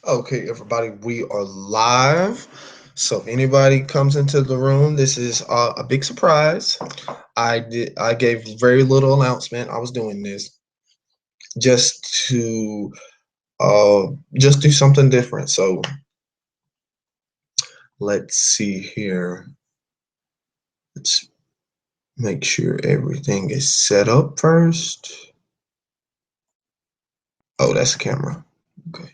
Okay, everybody, we are live. So if anybody comes into the room, this is a big surprise. I gave very little announcement. I was doing this just to uh just do something different. So let's see here. Let's make sure everything is set up first. Oh, that's the camera. Okay.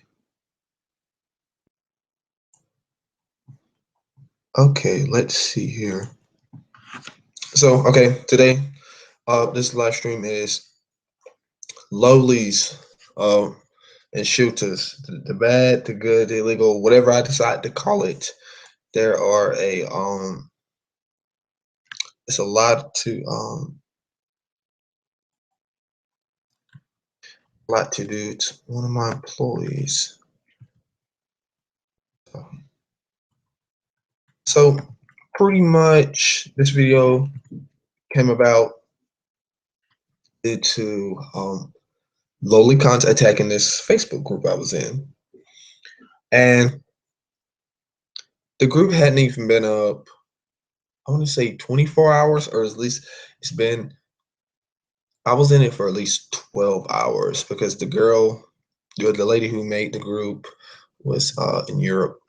Okay, let's see here. So, okay, today this live stream is Loli's and Shoutas, the bad, the good, the illegal, whatever I decide to call it. There are it's a lot to do. It's one of my employees. So pretty much this video came about due to Loli attacking this Facebook group I was in. And the group hadn't even been up, I want to say 24 hours, or at least it's been I was in it for at least 12 hours because the lady who made the group was in Europe.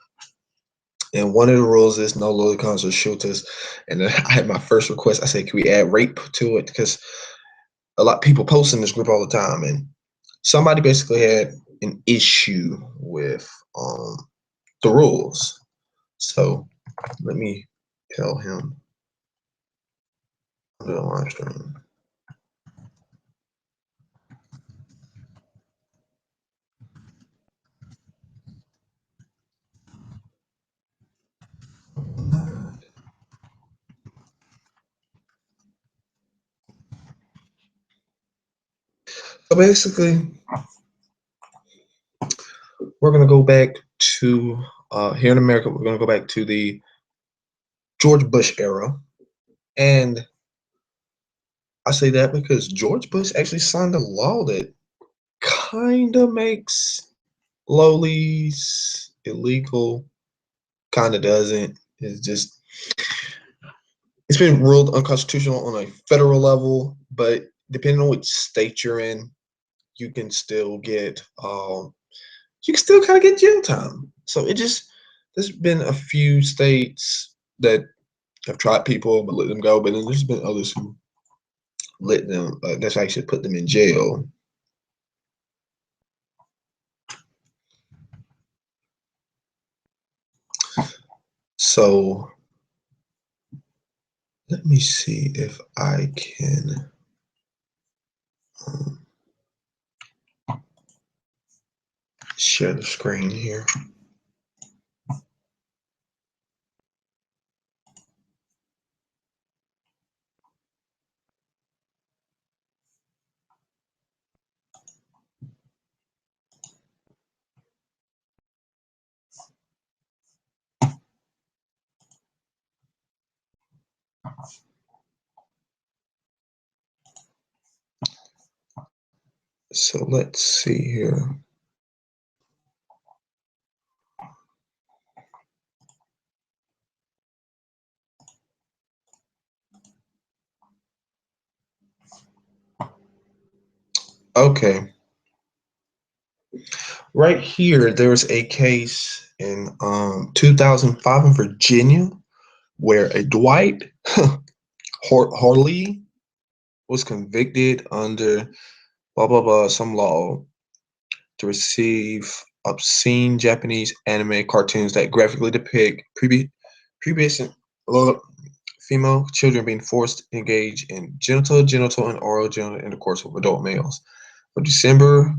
And one of the rules is no lolicons or shooters. And then I had my first request. I said, can we add rape to it? Because a lot of people post in this group all the time. And somebody basically had an issue with the rules. So let me tell him on the live stream. So basically, we're going to go back to here in America, we're going to go back to the George Bush era. And I say that because George Bush actually signed a law that kind of makes lowlies illegal, kind of doesn't. It's been ruled unconstitutional on a federal level, but depending on which state you're in, you can still get you can still kind of get jail time. So there's been a few states that have tried people but let them go, but then there's been others who let them that's actually put them in jail. So let me see if I can um, share the screen here. So let's see here. Okay, right here, there's a case in 2005 in Virginia where a Dwight Harley was convicted under blah blah blah some law to receive obscene Japanese anime cartoons that graphically depict previous female children being forced to engage in genital, and oral genital intercourse with adult males. On December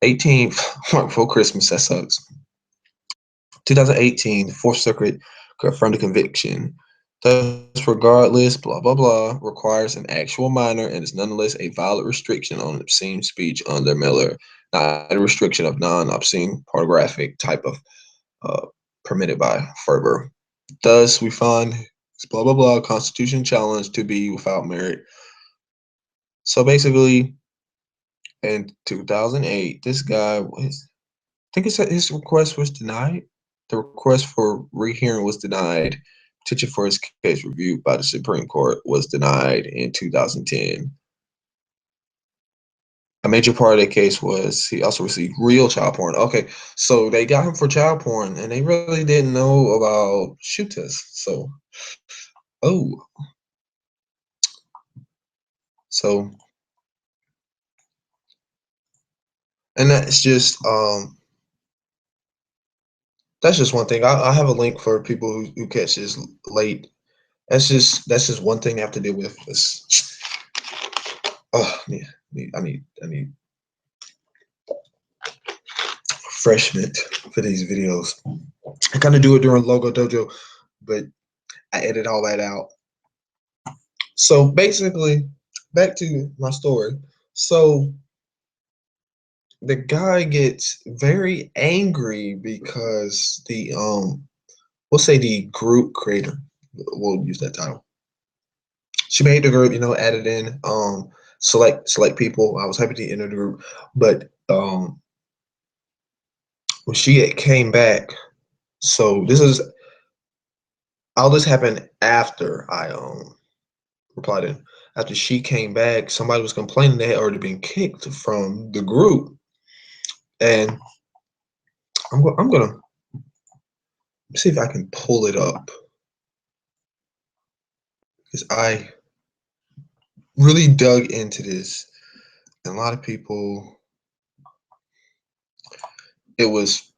18th, right before Christmas, that sucks. 2018, the Fourth Circuit confirmed the conviction. Thus, regardless, blah blah blah, requires an actual minor and is nonetheless a valid restriction on obscene speech under Miller, not a restriction of non-obscene pornographic type of uh, permitted by Ferber. Thus, we find blah blah blah Constitution challenge to be without merit. So basically, in 2008, think it said his request was denied. The request for rehearing was denied. Petition for his case reviewed by the Supreme Court was denied in 2010. A major part of the case was he also received real child porn. Okay, so they got him for child porn, and they really didn't know about Shoutas. So, oh, so, and that's just one thing. I have a link for people who catch this late. That's just one thing I have to deal with. Oh, yeah, I need refreshment for these videos. I kind of do it during Logo Dojo, but I edit all that out. So basically, back to my story. So the guy gets very angry because we'll say the group creator, we'll use that title. She made the group, added in select people. I was happy to enter the group, but when she came back, so all this happened after I replied in. After she came back, somebody was complaining they had already been kicked from the group, and I'm gonna see if I can pull it up because I really dug into this, and a lot of people. It was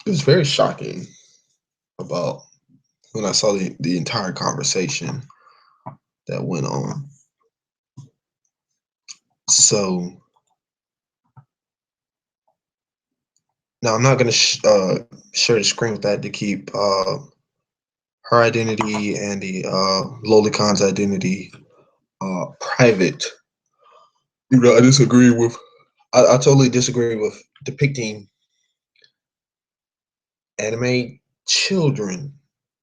it was very shocking about when I saw the entire conversation that went on. So now I'm not gonna share the screen with that to keep her identity and the Loli Khan's identity private. I disagree with. I totally disagree with depicting anime children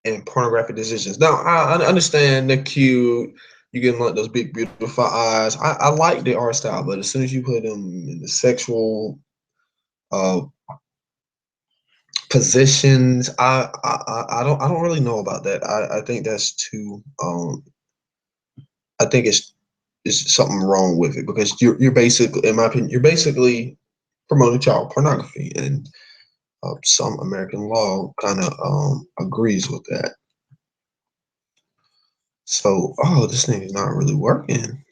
and pornographic decisions. Now, I understand they're cute. You get like those big, beautiful eyes. I like the art style, but as soon as you put them in the sexual uh, positions, I don't really know about that. I think that's too. I think it's something wrong with it because you're basically, in my opinion, you're basically promoting child pornography, and some American law kind of agrees with that. So, oh, this thing is not really working.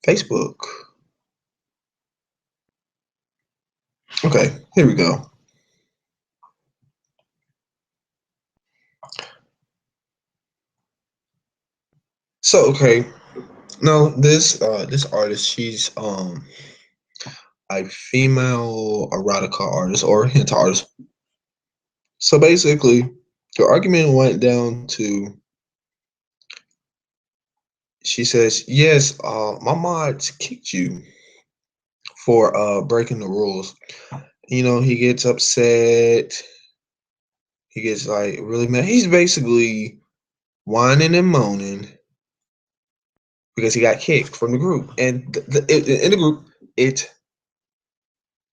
Facebook. Okay, here we go. So, okay, now this artist, she's a female erotica artist or hentai artist. So basically, the argument went down to she says, yes, my mods kicked you for breaking the rules. He gets upset. He gets like really mad. He's basically whining and moaning because he got kicked from the group. And in the group, it's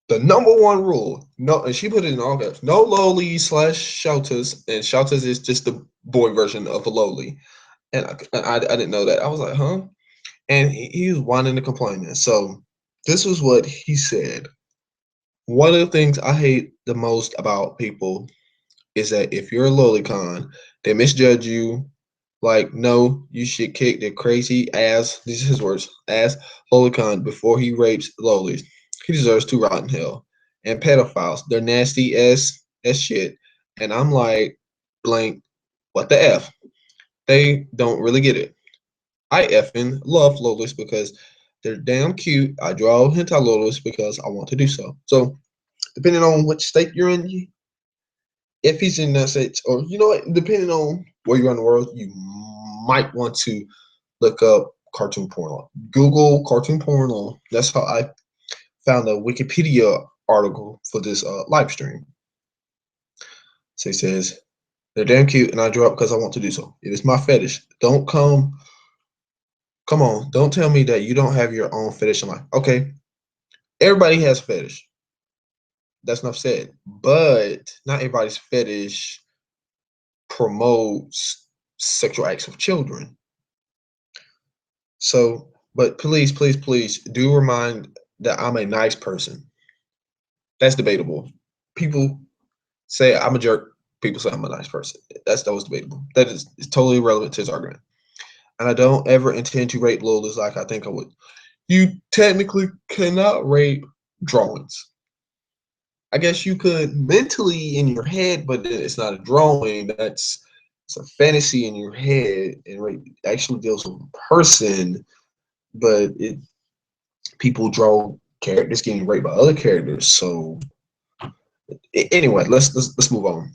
the number one rule. No, and she put it in all caps. No Loli slash Shoutas, and Shoutas is just the boy version of a Loli. And I didn't know that. I was like, huh? And he was whining and complaining. So this was what he said. One of the things I hate the most about people is that if you're a lolicon, they misjudge you. Like, no, you should kick the crazy ass, these are his words, ass lolicon before he rapes lolis. He deserves to rot in hell. And pedophiles, they're nasty as shit. And I'm like, blank, what the F? They don't really get it. I effing love lolis because they're damn cute. I draw hentai lolis because I want to do so. So, depending on which state you're in, if he's in that state, or what, depending on where you are in the world, you might want to look up cartoon porno. Google cartoon porno. That's how I found a Wikipedia article for this live stream. So he says, they're damn cute, and I draw up because I want to do so. It is my fetish. Don't come Come on, don't tell me that you don't have your own fetish in life. Okay, everybody has fetish. That's enough said. But not everybody's fetish promotes sexual acts with children. So, but please, please, please do remind that I'm a nice person. That's debatable. People say I'm a jerk. People say I'm a nice person. That was debatable. That is totally irrelevant to this argument. And I don't ever intend to rape Lolas like I think I would. You technically cannot rape drawings. I guess you could mentally in your head, but it's not a drawing. It's a fantasy in your head, and rape actually deals with a person. But people draw characters getting raped by other characters. So anyway, let's move on.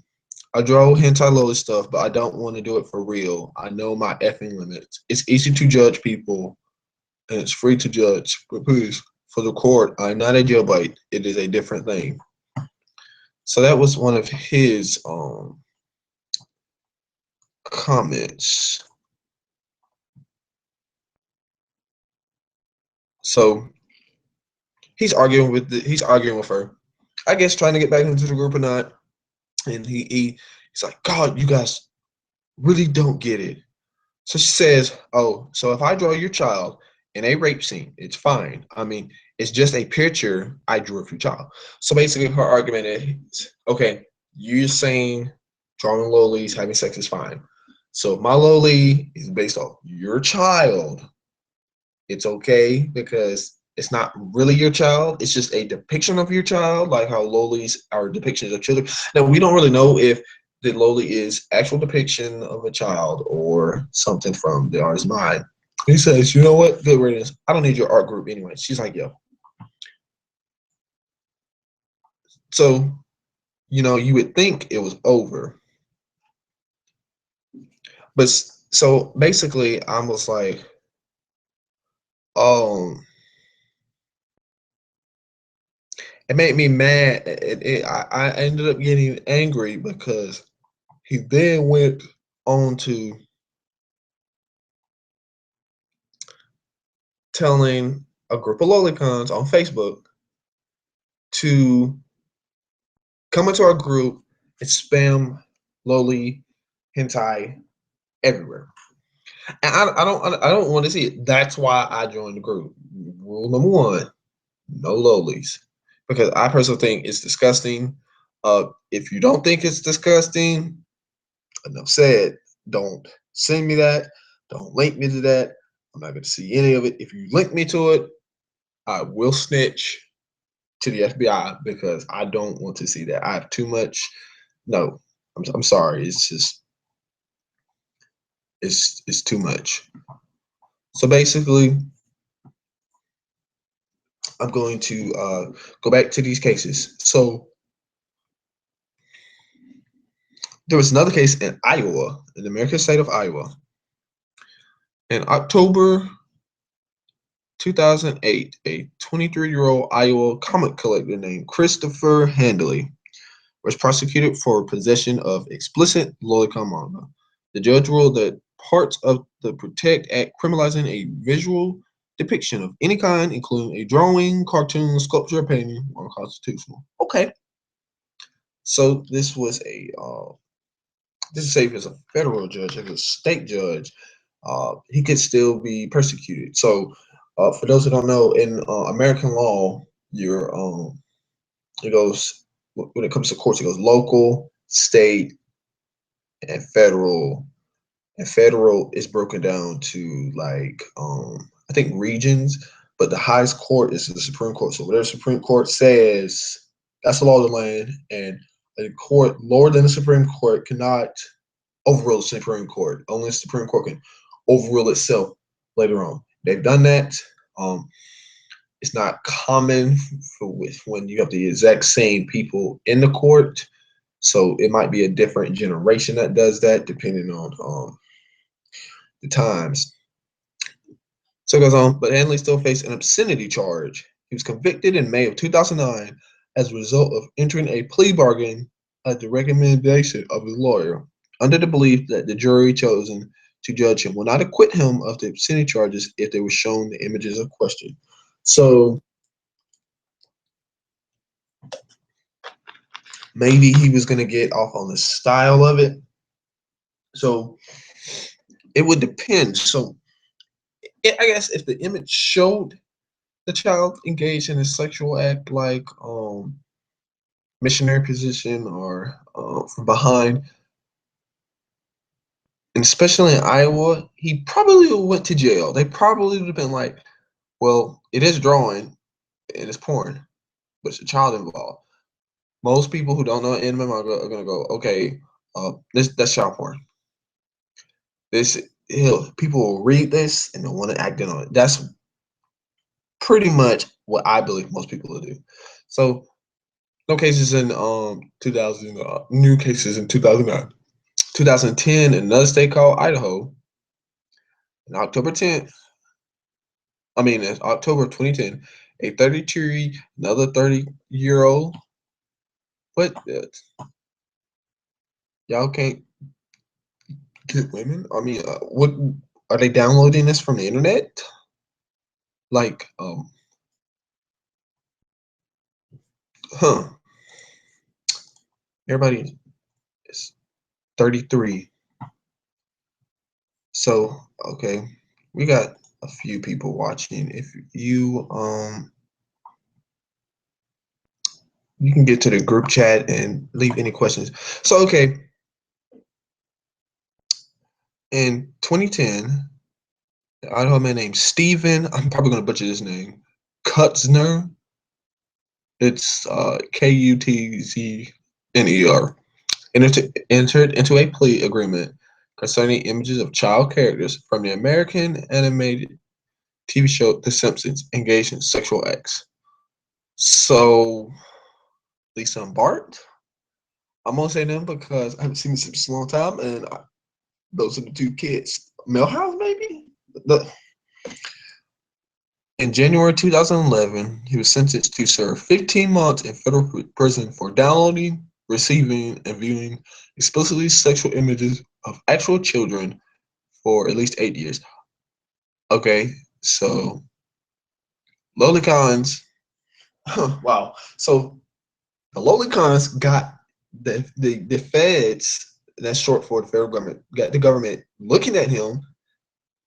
I draw hentai loaded stuff, but I don't want to do it for real. I know my effing limits. It's easy to judge people, and it's free to judge. But please, for the court, I'm not a jailbait. It is a different thing. So that was one of his comments. So he's arguing with her. I guess trying to get back into the group or not. And he's like, God, you guys really don't get it. So she says, "Oh, so if I draw your child in a rape scene, it's fine. I mean, it's just a picture I drew of your child." So basically, her argument is, okay, you're saying drawing lolis, having sex is fine. So if my loli is based off your child, it's okay because it's not really your child. It's just a depiction of your child, like how lolis are depictions of children. Now, we don't really know if the loli is actual depiction of a child or something from the artist's mind. He says, you know what? Good riddance. I don't need your art group anyway. She's like, yo. So, you would think it was over. But so basically, I was like, um, it made me mad. I ended up getting angry because he then went on to telling a group of lolicons on Facebook to come into our group and spam loli hentai everywhere. And I don't want to see it. That's why I joined the group. Rule number one: no lolis, because I personally think it's disgusting. If you don't think it's disgusting, enough said. Don't send me that. Don't link me to that. I'm not going to see any of it. If you link me to it, I will snitch to the FBI because I don't want to see that. I have too much. No, I'm sorry. It's just it's too much. So basically, I'm going to go back to these cases. So there was another case in Iowa, in the American state of Iowa, in October 2008. A 23-year-old Iowa comic collector named Christopher Handley was prosecuted for possession of explicit lolicon manga. The judge ruled that parts of the Protect Act criminalizing a visual depiction of any kind, including a drawing, cartoon, sculpture, or painting, are unconstitutional. Okay, so this is safe as a federal judge, as a state judge, he could still be persecuted. So, for those who don't know, in American law, it goes when it comes to courts, it goes local, state, and federal. And federal is broken down to like I think regions, but the highest court is the Supreme Court. So whatever Supreme Court says, that's the law of the land, and a court lower than the Supreme Court cannot overrule the Supreme Court. Only the Supreme Court can overrule itself later on. They've done that. Um, it's not common when you have the exact same people in the court. So it might be a different generation that does that, depending on the times. So it goes on, but Hanley still faced an obscenity charge. He was convicted in May of 2009 as a result of entering a plea bargain at the recommendation of his lawyer, under the belief that the jury chosen to judge him will not acquit him of the obscenity charges if they were shown the images of question. So maybe he was going to get off on the style of it. So it would depend. So I guess if the image showed the child engaged in a sexual act like missionary position or from behind, and especially in Iowa, he probably would went to jail. They probably would have been like, well, it is drawing and it's porn, but it's a child involved. Most people who don't know anime manga are gonna go, okay, that's child porn. This people will read this and they'll want to act in on it. That's pretty much what I believe most people will do. So no cases in 2000, new cases in 2009. 2010, in another state called Idaho, in in October of 2010, a 32, another 30-year-old, what, y'all can't get women? I mean, what, are they downloading this from the internet? Like, huh, everybody is 33. So, okay, we got a few people watching. If you can get to the group chat and leave any questions. So, okay, in 2010, the Idaho man named Steven, I'm probably going to butcher this name, Kutzner, it's Kutzner, entered into a plea agreement concerning images of child characters from the American animated TV show The Simpsons engaged in sexual acts. So, Lisa and Bart, I'm gonna say them because I haven't seen The Simpsons in a long time, and those are the two kids. Milhouse, maybe. In January 2011, he was sentenced to serve 15 months in federal prison for downloading, receiving, and viewing explicitly sexual images of actual children for at least 8 years. Okay, so Lolicons, wow. So the Lolicons got the feds, that's short for the federal government, got the government looking at him,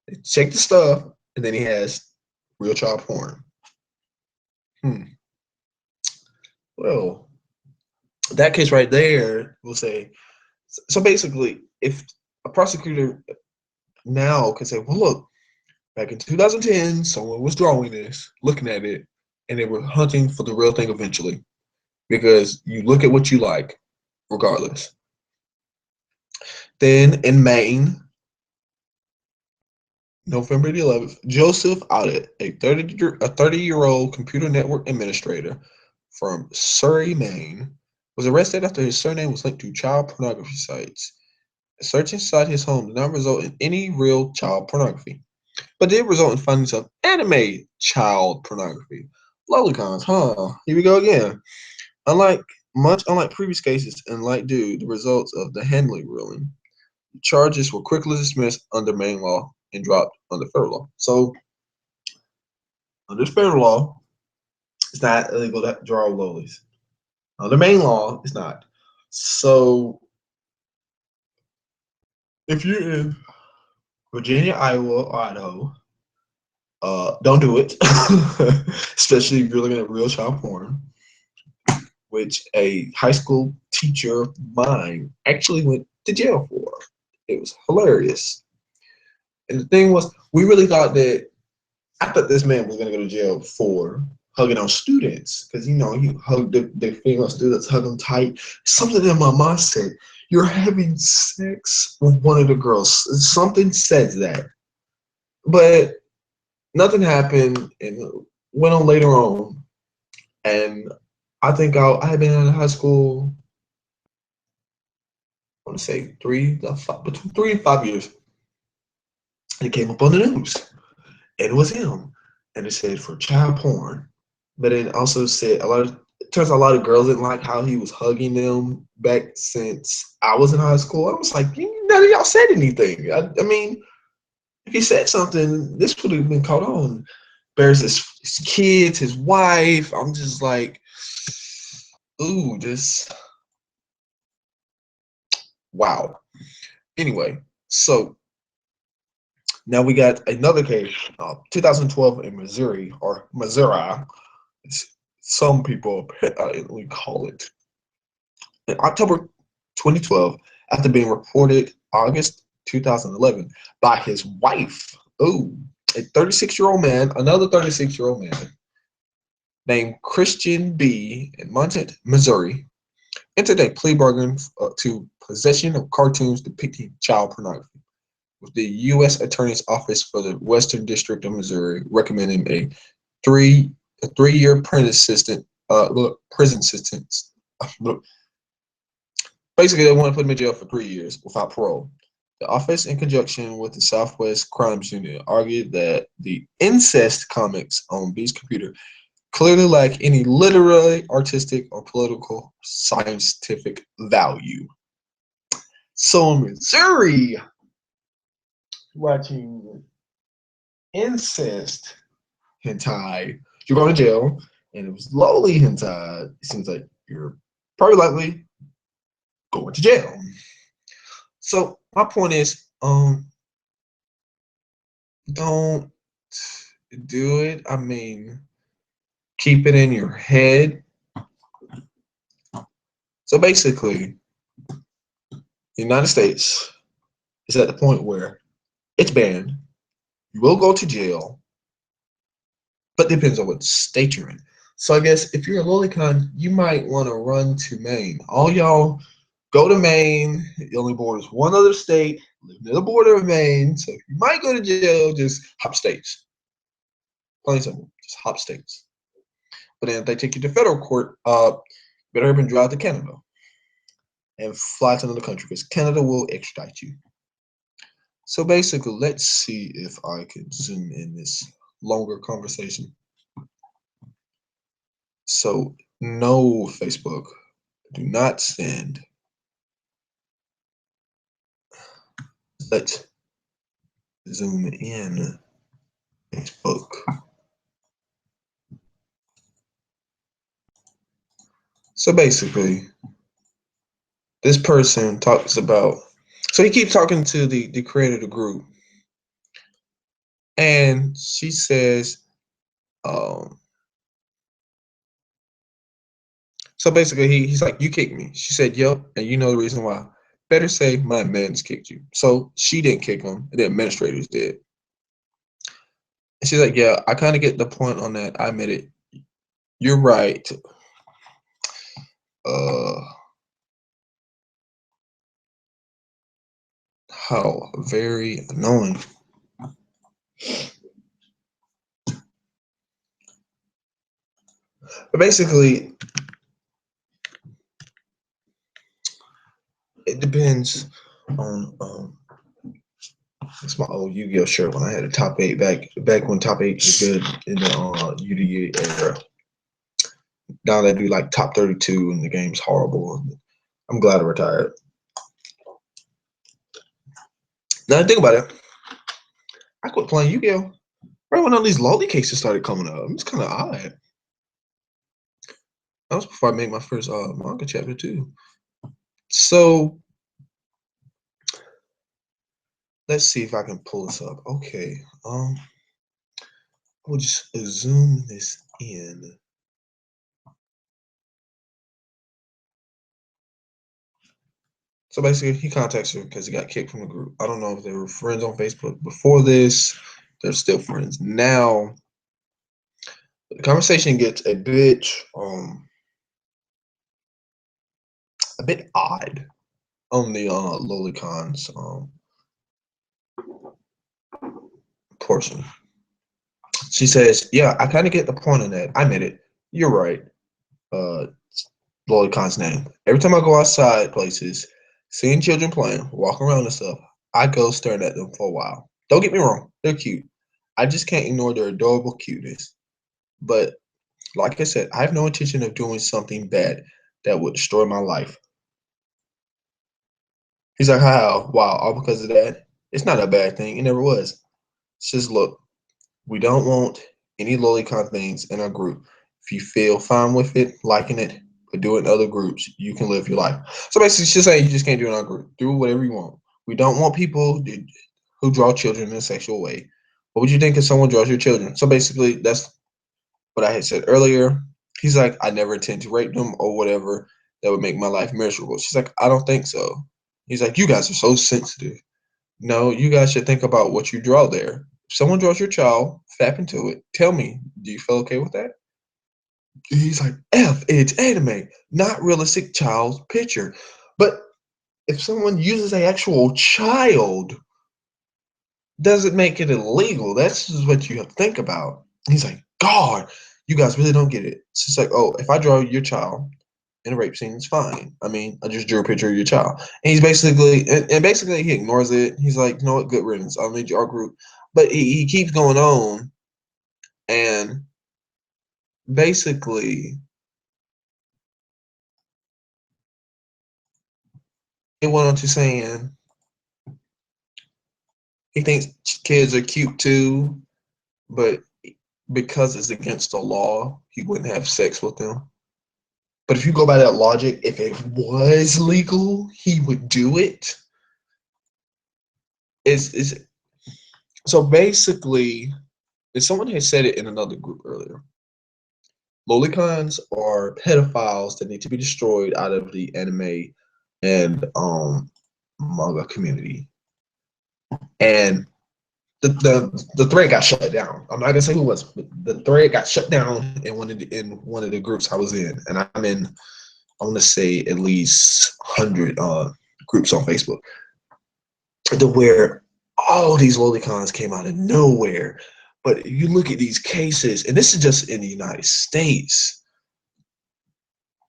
they check the stuff, and then he has real child porn. Well, that case right there will say, so basically, if a prosecutor now can say, well, look, back in 2010, someone was drawing this, looking at it, and they were hunting for the real thing eventually, because you look at what you like, regardless. Then in Maine, November the 11th, Joseph Audit, a 30-year-old computer network administrator from Surrey, Maine, was arrested after his surname was linked to child pornography sites. A search inside his home did not result in any real child pornography, but did result in findings of anime child pornography. Lolicons, huh? Here we go again. Unlike previous cases, and like due the results of the Henley ruling, the charges were quickly dismissed under Maine law and dropped under federal law. So, under federal law, it's not illegal to draw lolies. Under Maine law, it's not. So, if you're in Virginia, Iowa, or Idaho, don't do it, especially if you're looking at real child porn, which a high school teacher of mine actually went to jail for. It was hilarious. And the thing was, we really thought that, I thought this man was going to go to jail for hugging on students, because, he hugged the female students, hug them tight. Something in my mind said, you're having sex with one of the girls. Something says that. But nothing happened, and went on later on. And I think I had been in high school, I want to say between 3 and 5 years. And it came up on the news. And it was him. And it said for child porn. But it also said, a lot of turns out a lot of girls didn't like how he was hugging them back since I was in high school. I was like, none of y'all said anything. I mean, if he said something, this would have been caught on. Bears his kids, his wife. I'm just like, ooh, just wow. Anyway, so now we got another case, 2012 in Missouri, or Missouri, as some people apparently call it. In October 2012, after being reported August 2011 by his wife, a 36-year-old man, another 36-year-old man named Christian B. in Montana, Missouri, entered a plea bargain to possession of cartoons depicting child pornography, with the U.S. Attorney's Office for the Western District of Missouri recommending a three-year prison sentence. Basically, they want to put him in jail for 3 years without parole. The office, in conjunction with the Southwest Crimes Unit, argued that the incest comics on B's computer clearly lack any literary, artistic, or political scientific value. So in Missouri, watching incest hentai, you're going to jail, and it was Loli hentai. It seems like you're probably likely going to jail. So my point is, don't do it. I mean, keep it in your head. So basically, the United States is at the point where it's banned. You will go to jail, but depends on what state you're in. So I guess if you're a lolicon, you might want to run to Maine. All y'all go to Maine. It only borders one other state. Live near the border of Maine. So if you might go to jail, just hop states. Plain simple. Just hop states. But then if they take you to federal court, better hurry and drive to Canada and fly to another country because Canada will extradite you. So basically, let's see if I can zoom in this longer conversation. So no, Facebook, do not send. Let's zoom in Facebook. So basically, this person talks about, so he keeps talking to the creator of the group, and she says, so basically he's like, you kicked me. She said, yep, and you know the reason why. Better say my man's kicked you. So she didn't kick him, the administrators did. And she's like, yeah, I kind of get the point on that. I admit it. You're right. How very annoying. But basically, it depends on. It's my old Yu-Gi-Oh shirt when I had a top 8 back when top 8 was good in the UDA era. Now they do like top 32 and the game's horrible. I'm glad I retired. Now think about it. I quit playing Yu-Gi-Oh right when all these Loli cases started coming up. It's kind of odd. That was before I made my first manga chapter too. So let's see if I can pull this up. Okay. We'll just zoom this in. So basically, he contacts her because he got kicked from the group. I don't know if they were friends on Facebook before this. They're still friends now. The conversation gets a bit odd on the Lolicon's portion. She says, "Yeah, I kind of get the point on that. I admit it. You're right." Lolicon's name. Every time I go outside places, seeing children playing, walking around and stuff, I go staring at them for a while. Don't get me wrong, they're cute. I just can't ignore their adorable cuteness. But Like I said, I have no intention of doing something bad that would destroy my life. He's like, how? Wow, all because of that? It's not a bad thing. It never was. Says, look, we don't want any lolicon things in our group. If you feel fine with it, liking it, but do it in other groups, you can live your life. So basically, she's saying you just can't do it in our group. Do whatever you want. We don't want people who draw children in a sexual way. What would you think if someone draws your children? So basically, that's what I had said earlier. He's like, I never intend to rape them or whatever that would make my life miserable. She's like, I don't think so. He's like, you guys are so sensitive. No, you guys should think about what you draw there. If someone draws your child, fap into it. Tell me, do you feel okay with that? He's like, F, it's anime, not realistic child's picture. But if someone uses an actual child, does it make it illegal? That's just what you have to think about. He's like, God, you guys really don't get it. It's just like, oh, if I draw your child in a rape scene, it's fine. I mean, I just drew a picture of your child. And he's basically, and basically he ignores it. He's like, you know what, good riddance. I'll need your art group. But he keeps going on, and basically he went on to saying he thinks kids are cute too, but because it's against the law, he wouldn't have sex with them. But if you go by that logic, if it was legal, he would do it. Is so basically, if someone had said it in another group earlier, lolicons are pedophiles that need to be destroyed out of the anime and manga community. And the thread got shut down. I'm not gonna say who it was, but the thread got shut down in one of the groups I was in, and I'm in. I want to say at least 100 groups on Facebook, to where all these lolicons came out of nowhere. But you look at these cases, and this is just in the United States.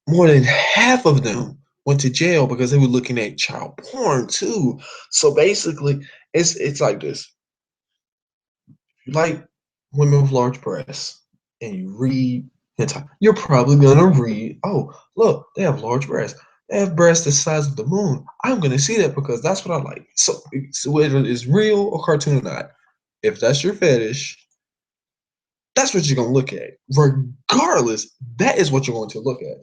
More than half of them went to jail because they were looking at child porn too. So basically, it's like this: you like women with large breasts, and you read hentai, you're probably gonna read, oh, look, they have large breasts. They have breasts the size of the moon. I'm gonna see that because that's what I like. So whether it's real or cartoon or not, if that's your fetish, that's what you're gonna look at. Regardless, that is what you're going to look at.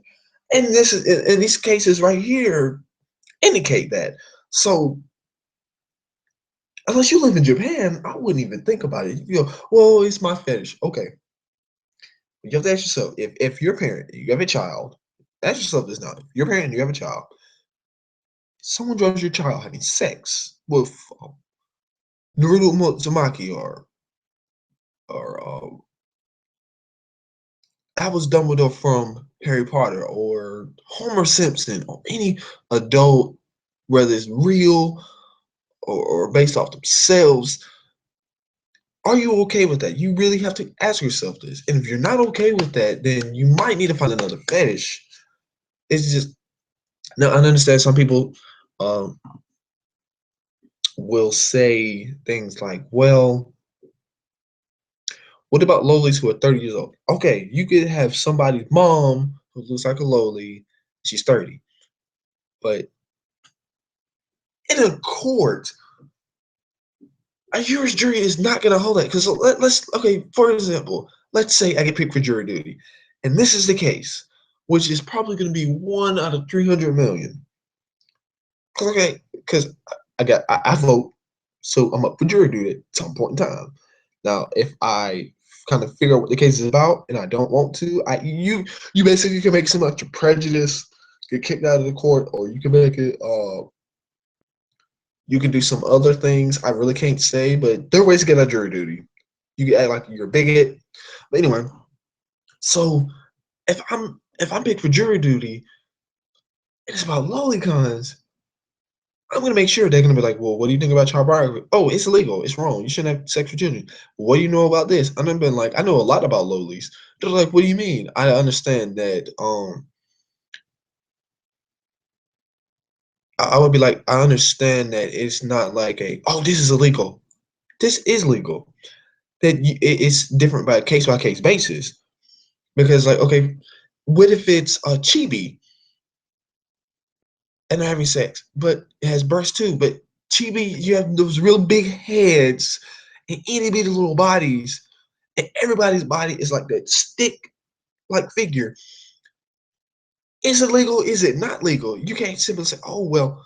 And this is in these cases right here indicate that. So unless you live in Japan, I wouldn't even think about it. You go, well, it's my fetish. Okay. You have to ask yourself, if you're a parent, you have a child, ask yourself this now. If you're a parent and you have a child, someone draws your child having sex with Naruto Uzumaki or Albus Dumbledore from Harry Potter or Homer Simpson or any adult, whether it's real or based off themselves, are you okay with that? You really have to ask yourself this. And if you're not okay with that, then you might need to find another fetish. It's just now I understand some people um, will say things like, well, what about lolis who are 30 years old? Okay, you could have somebody's mom who looks like a loli, she's 30. But in a court, a jury's jury is not going to hold that. Because okay, for example, let's say I get picked for jury duty, and this is the case, which is probably going to be 1 out of 300 million. Okay, because I vote, so I'm up for jury duty at some point in time. Now, if I kind of figure out what the case is about and I don't want to, you basically can make so much prejudice, get kicked out of the court, or you can make it you can do some other things. I really can't say, but there are ways to get out of jury duty. You can act like you're a bigot. But anyway, so if I'm picked for jury duty, and it's about lolicons, I'm gonna make sure they're gonna be like, well, what do you think about child pornography? Oh, it's illegal. It's wrong. You shouldn't have sex with children. What do you know about this? And I've been like, I know a lot about lolis. They're like, what do you mean? I understand that. I would be like, I understand that it's not like oh, this is illegal. This is legal. That it's different by case basis. Because like, okay, what if it's a chibi and they're having sex, but it has breasts too? But chibi, you have those real big heads and itty bitty little bodies, and everybody's body is like that stick like figure. Is it legal? Is it not legal? You can't simply say, "Oh well,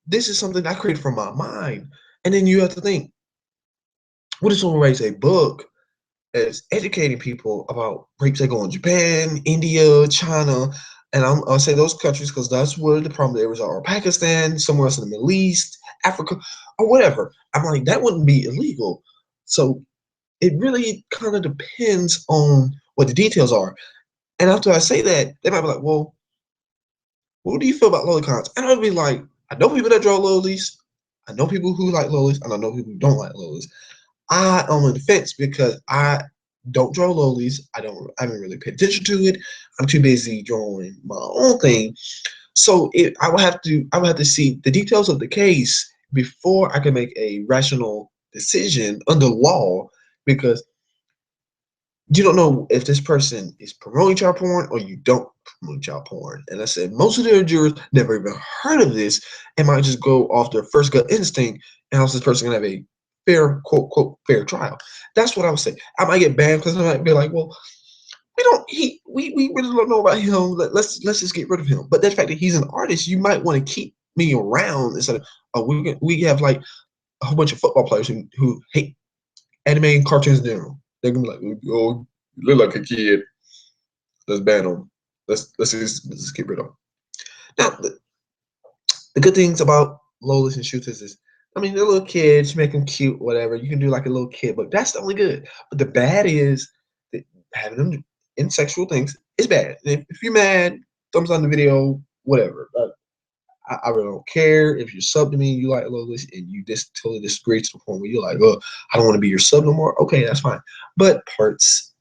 this is something I created from my mind," and then you have to think, what if someone writes a book as educating people about rapes that go in Japan, India, China, and I'll say those countries because that's where the problem areas are, or Pakistan, somewhere else in the Middle East, Africa, or whatever. I'm like, that wouldn't be illegal. So it really kind of depends on what the details are. And after I say that, they might be like, well, what do you feel about lolicons? And I'd be like, I know people that draw lolis. I know people who like lolis, and I know people who don't like lolis. I am on the fence because I don't draw lolis. I haven't really paid attention to it. I'm too busy drawing my own thing. So I would have to see the details of the case before I can make a rational decision under law because you don't know if this person is promoting child porn or you don't promote child porn. And I said most of their jurors never even heard of this and might just go off their first gut instinct and how's this person gonna have a fair quote quote fair trial. That's what I would say. I might get banned because I might be like, well, we really don't know about him. Let's just get rid of him. But the fact that he's an artist, you might want to keep me around instead of we have like a whole bunch of football players who hate anime and cartoons in general. They're gonna be like, oh, you look like a kid. Let's ban them. Let's just get rid of them. Now, the good things about Lolis and Shoutas is, I mean, they're little kids. You make them cute, whatever. You can do like a little kid book. That's the only good. But the bad is that having them in sexual things is bad. If you're mad, thumbs on the video, whatever. I really don't care if you're sub to me, you like Lolis, and you just totally disagree to the point where you're like, oh, I don't want to be your sub no more. Okay, that's fine. But parts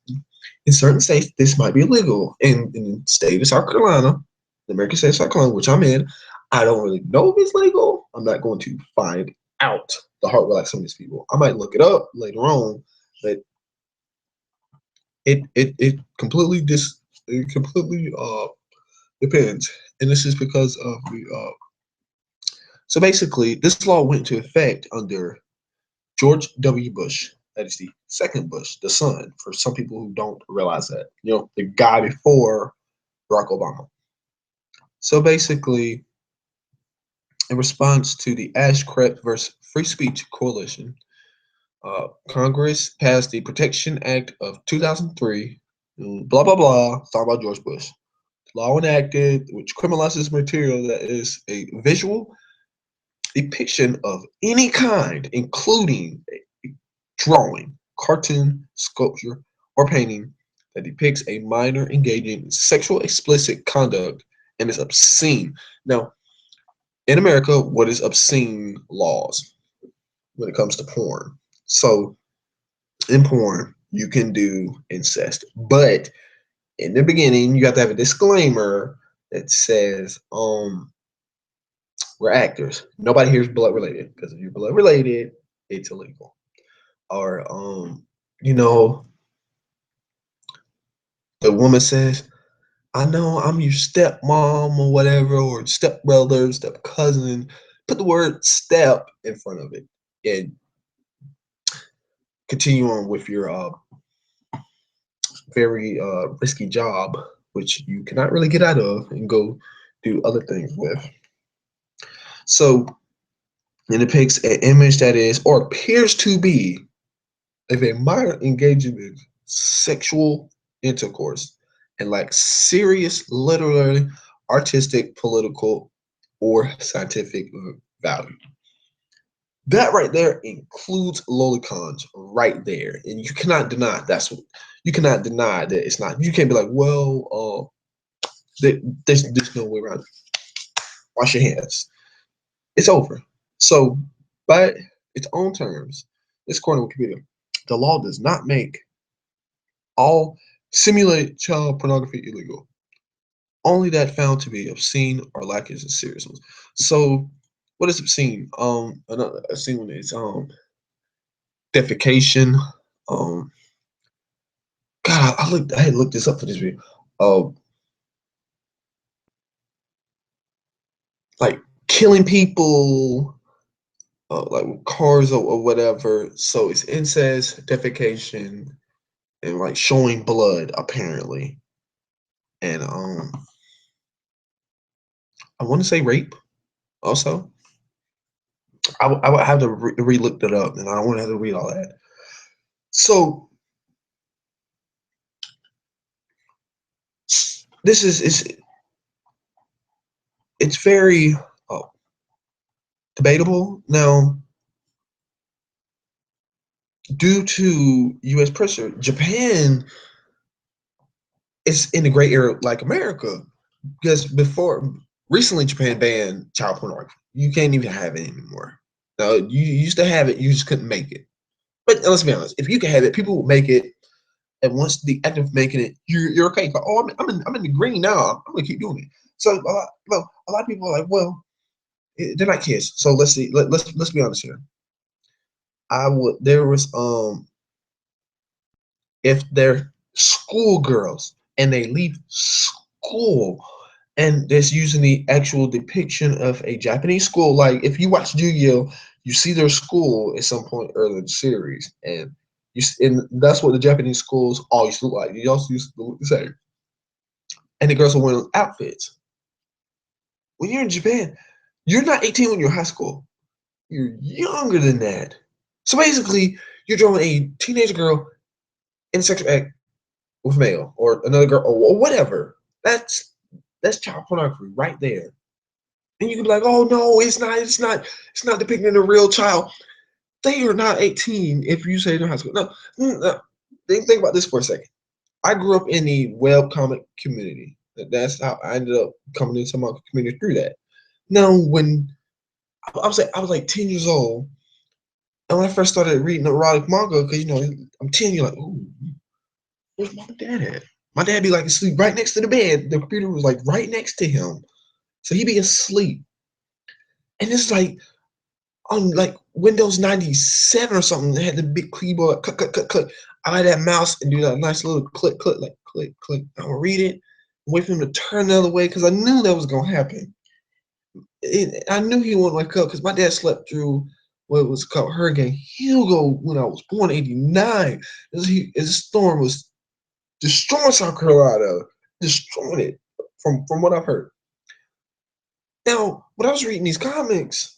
in certain states, this might be illegal. In the state of South Carolina, the American state of South Carolina, which I'm in, I don't really know if it's legal. I'm not going to find out the hard way like some of these people. I might look it up later on, but it completely depends. And this is because of the so basically this law went into effect under George W. Bush. That is the second Bush, the son, for some people who don't realize that. You know, the guy before Barack Obama. So basically, in response to the Ashcraft versus Free Speech Coalition, Congress passed the Protection Act of 2003, blah, blah, blah, talking about George Bush. Law enacted, which criminalizes material that is a visual depiction of any kind, including a drawing, cartoon, sculpture, or painting that depicts a minor engaging in sexual explicit conduct and is obscene. Now, in America, what is obscene laws when it comes to porn? So, in porn, you can do incest, but in the beginning, you have to have a disclaimer that says, we're actors. Nobody here is blood related because if you're blood related, it's illegal. Or, you know, the woman says, I know I'm your stepmom or whatever, or stepbrother, step cousin. Put the word step in front of it and continue on with your very risky job, which you cannot really get out of and go do other things with. So it depicts an image that is or appears to be of a minor engaging in sexual intercourse and like serious literary, artistic, political, or scientific value. That right there includes lolicons right there, and you cannot deny you cannot deny that it's not. You can't be like, well, there's no way around it. Wash your hands. It's over. So, by its own terms, this according to Wikipedia, the law does not make all simulated child pornography illegal. Only that found to be obscene or lacking in seriousness. So, what is obscene? Another obscene one is defecation, um, God, I had looked this up for this video. Uh, like killing people, like with cars or whatever. So it's incest, defecation, and like showing blood apparently. And I want to say rape also. I would have to re-look that up, and I don't want to have to read all that. So this is it's very uh, debatable now due to U.S. pressure. Japan is in the gray area like America because before recently Japan banned child pornography. You can't even have it anymore. Now you used to have it, you just couldn't make it. But let's be honest, if you can have it, people will make it. And once the act of making it, you're okay. Like, oh, I'm in the green now. I'm gonna keep doing it. So a lot of people are like, well, they're not kids. So let's see. Let's be honest here. I would there was if they're schoolgirls and they leave school and it's using the actual depiction of a Japanese school. Like if you watch Yu-Gi-Oh, you see their school at some point early in the series, and and that's what the Japanese schools all used to look like. They also used to look the same, and the girls will wear outfits. When you're in Japan, you're not 18 when you're in high school. You're younger than that. So basically, you're drawing a teenage girl in a sexual act with male or another girl or whatever. That's child pornography right there. And you can be like, oh no, it's not depicting a real child. They are not 18 if you say they're high school. No, no. Think about this for a second. I grew up in the web comic community. That's how I ended up coming into my community through that. Now, when I was like 10 years old, and when I first started reading erotic manga, because I'm 10, you're like, ooh, where's mom and dad at? My dad be like asleep right next to the bed. The computer was like right next to him. So he'd be asleep. And it's like on like Windows 97 or something, they had the big keyboard, click, click, click, click. I had that mouse and do that nice little click, click, like click, click. I would read it, wait for him to turn the other way because I knew that was gonna happen. I knew he wouldn't wake up because my dad slept through what was called Hurricane Hugo when I was born in '89. His storm was destroying South Carolina, destroying it from what I've heard. Now, when I was reading these comics,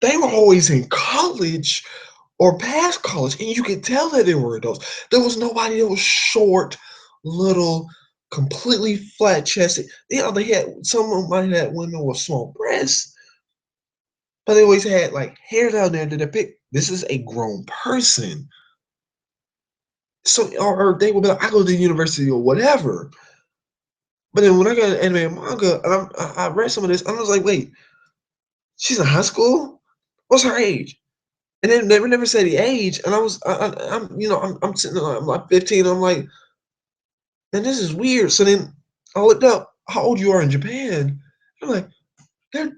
they were always in college or past college, and you could tell that they were adults. There was nobody that was short, little, completely flat chested. They had some of them might have had women with small breasts, but they always had like hair down there to depict this is a grown person. So, or they would be like, I go to the university or whatever. But then when I got an anime and manga, and I read some of this, I was like, wait, she's in high school? What's her age? And then they never said the age, and I'm sitting there, I'm like 15. I'm like, man, this is weird. So then I looked up how old you are in Japan. I'm like, they're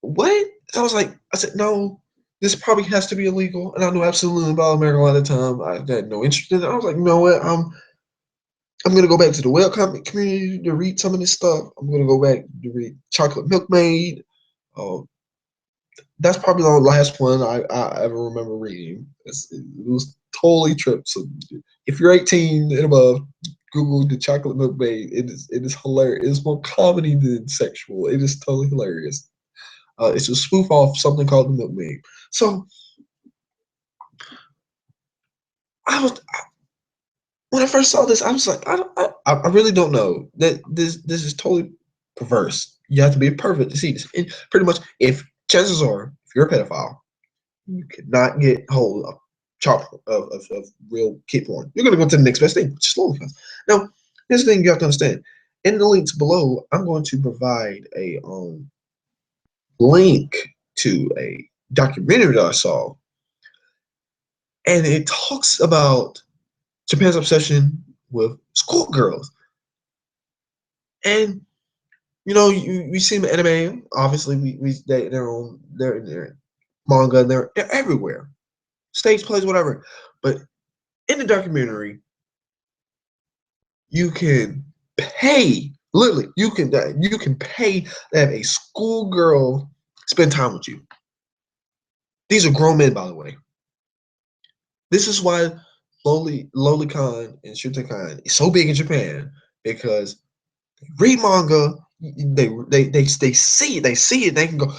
what? So I said, no, this probably has to be illegal. And I knew absolutely about America at the time. I had no interest in it. I was like, you know what? I'm gonna go back to the webcomic community to read some of this stuff. I'm gonna go back to read Chocolate Milkmaid. Uh, that's probably the last one I ever remember reading. It was totally tripped. So if you're 18 and above, Google the Chocolate Milkmaid. It is hilarious. It's more comedy than sexual. It is totally hilarious. It's a spoof off something called the Milkmaid. So I was when I first saw this, I was like, I really don't know that this is totally perverse. You have to be a pervert to see this. And pretty much, if chances are, if you're a pedophile, you cannot get hold of of real kid porn. You're gonna go to the next best thing, which is OnlyFans. Now, here's the thing you have to understand. In the links below, I'm going to provide a link to a documentary that I saw, and it talks about Japan's obsession with schoolgirls. And we see them in anime. Obviously, they're in their manga. They're everywhere, stage plays, whatever. But in the documentary, you can pay, literally, you can pay to have a schoolgirl spend time with you. These are grown men, by the way. This is why Lolicon and Shoutas is so big in Japan because they read manga, they see it, they can go,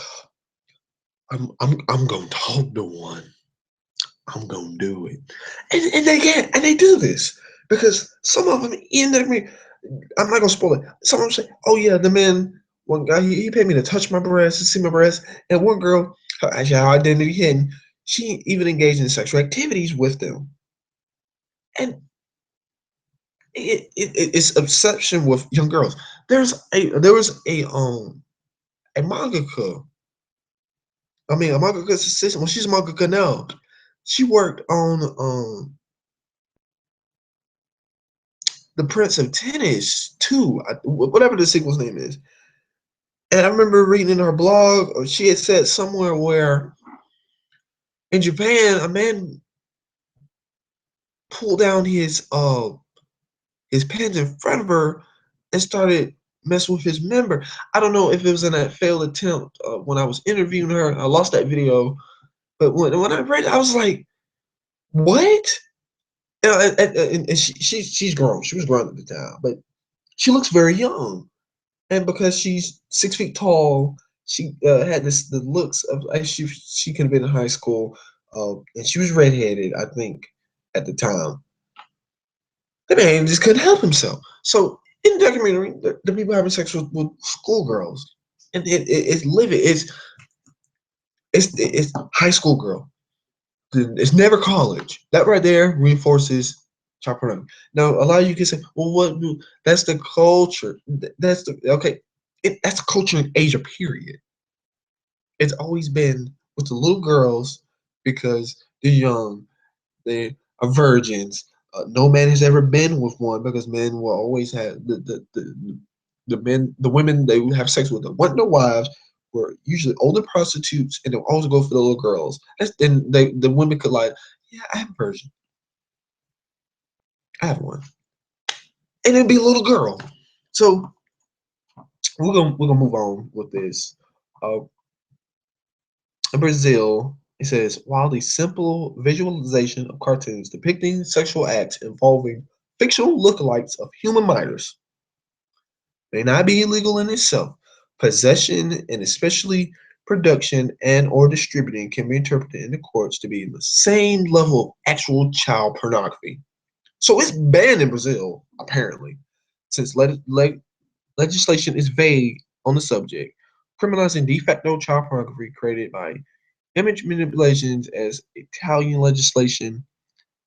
I'm gonna talk to one. I'm gonna do it. And they can, and they do this. Because some of them end up me, I'm not gonna spoil it. Some of them say, oh yeah, the man, one guy, he paid me to touch my breast, to see my breast, and one girl, actually her identity hidden, she even engaged in sexual activities with them. And it's obsession with young girls. There was a mangaka. I mean, a mangaka's assistant. Well, she's a mangaka now. She worked on the Prince of Tennis too, whatever the sequel's name is. And I remember reading in her blog, or she had said somewhere where in Japan, a man pulled down his pants in front of her and started messing with his member. I don't know if it was in that failed attempt when I was interviewing her. I lost that video, but when I read it, I was like, "What?" And she's grown. She was grown at the time, but she looks very young. And because she's 6 feet tall, she had the looks of like she could have been in high school, and she was redheaded, I think, at the time. The man just couldn't help himself. So in the documentary, the people having sex with schoolgirls, and it's living. It's high school girl. It's never college. That right there reinforces child pornography. Now, a lot of you can say, "Well, what? That's the culture. That's the okay. That's culture in Asia. Period. It's always been with the little girls because they're young, they are virgins. No man has ever been with one because men will always have the women they would have sex with them. What their wives were usually older prostitutes, and they'll always go for the little girls. And the women could like, yeah, I have a virgin, I have one, and it'd be a little girl. So we're gonna move on with this. Uh, In Brazil, it says, while the simple visualization of cartoons depicting sexual acts involving fictional lookalikes of human minors may not be illegal in itself, possession and especially production and or distributing can be interpreted in the courts to be in the same level of actual child pornography. So it's banned in Brazil, apparently, since legislation is vague on the subject, criminalizing de facto child pornography created by image manipulations as Italian legislation,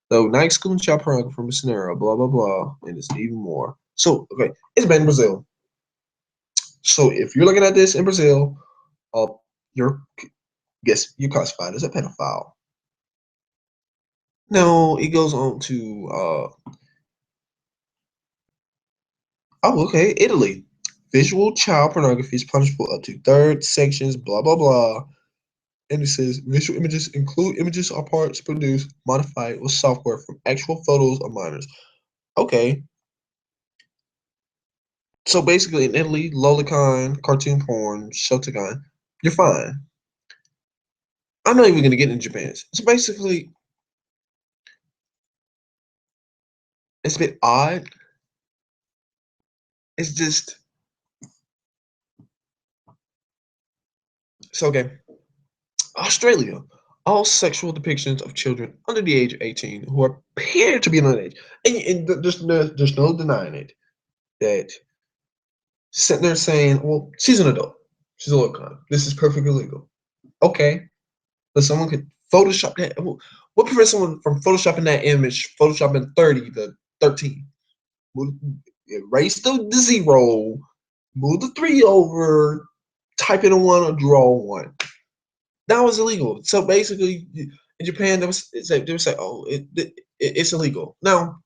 though not excluding child pornography from the scenario, blah blah blah, and it's even more. So okay, it's banned in Brazil. So if you're looking at this in Brazil, uh, you're you're classified as a pedophile. Now it goes on to oh okay, Italy. Visual child pornography is punishable up to third sections, blah blah blah. And it says visual images include images or parts produced, modified with software from actual photos of minors. Okay, so basically in Italy, lolicon, cartoon porn, shotagon, you're fine. I'm not even gonna get in Japan. So basically, it's a bit odd. It's just so okay. Australia, all sexual depictions of children under the age of 18 who appear to be underage, and there's no denying it that sitting there saying, well, she's an adult, she's a lolicon, this is perfectly legal. Okay, but someone could Photoshop that. What prevents someone from photoshopping that image, photoshopping 30 to 13? Erase the zero, move the three over, type in a one or draw one. That was illegal. So basically, in Japan, they would say, "Oh, it's illegal." Now,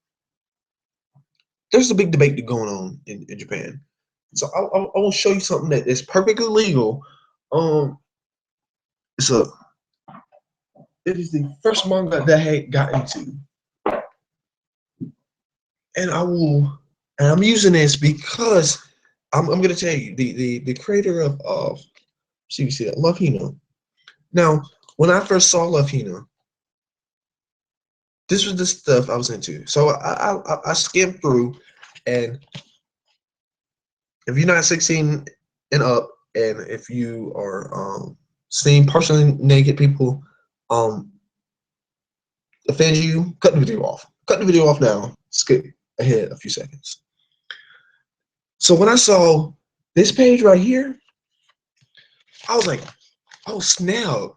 there's a big debate going on in Japan. So I will show you something that is perfectly legal. Um, it's a it is the first manga that I had got into, and I will. And I'm using this because I'm gonna tell you the creator of see you see that Love Hina. Now, when I first saw Love Hina, this was the stuff I was into. So I skimmed through, and if you're not 16 and up, and if you are seeing partially naked people um offend you, cut the video off. Cut the video off now. Skip ahead a few seconds. So when I saw this page right here, I was like, oh snap,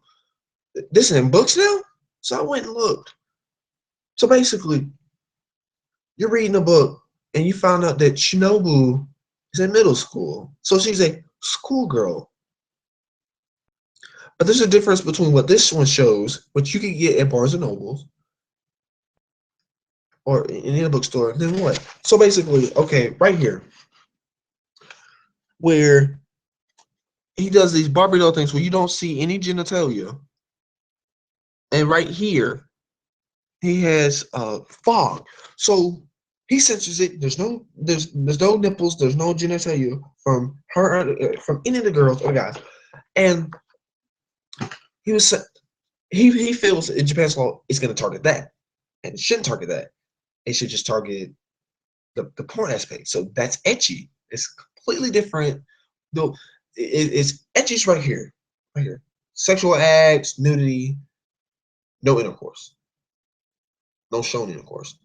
this is in books now? So I went and looked. So basically, you're reading a book and you found out that Shinobu is in middle school. So she's a schoolgirl. But there's a difference between what this one shows, which you can get at Barnes and Nobles or in any bookstore, then what? So basically, okay, right here, where he does these Barbie doll things where you don't see any genitalia. And right here, he has fog. So he censors it. There's no nipples. There's no genitalia from her from any of the girls or guys. And he was he feels in Japan's law it's going to target that, and it shouldn't target that. It should just target the porn aspect. So that's etchy. It's completely different. Though it's etchy's right here. Sexual acts, nudity, no intercourse, no shown intercourse,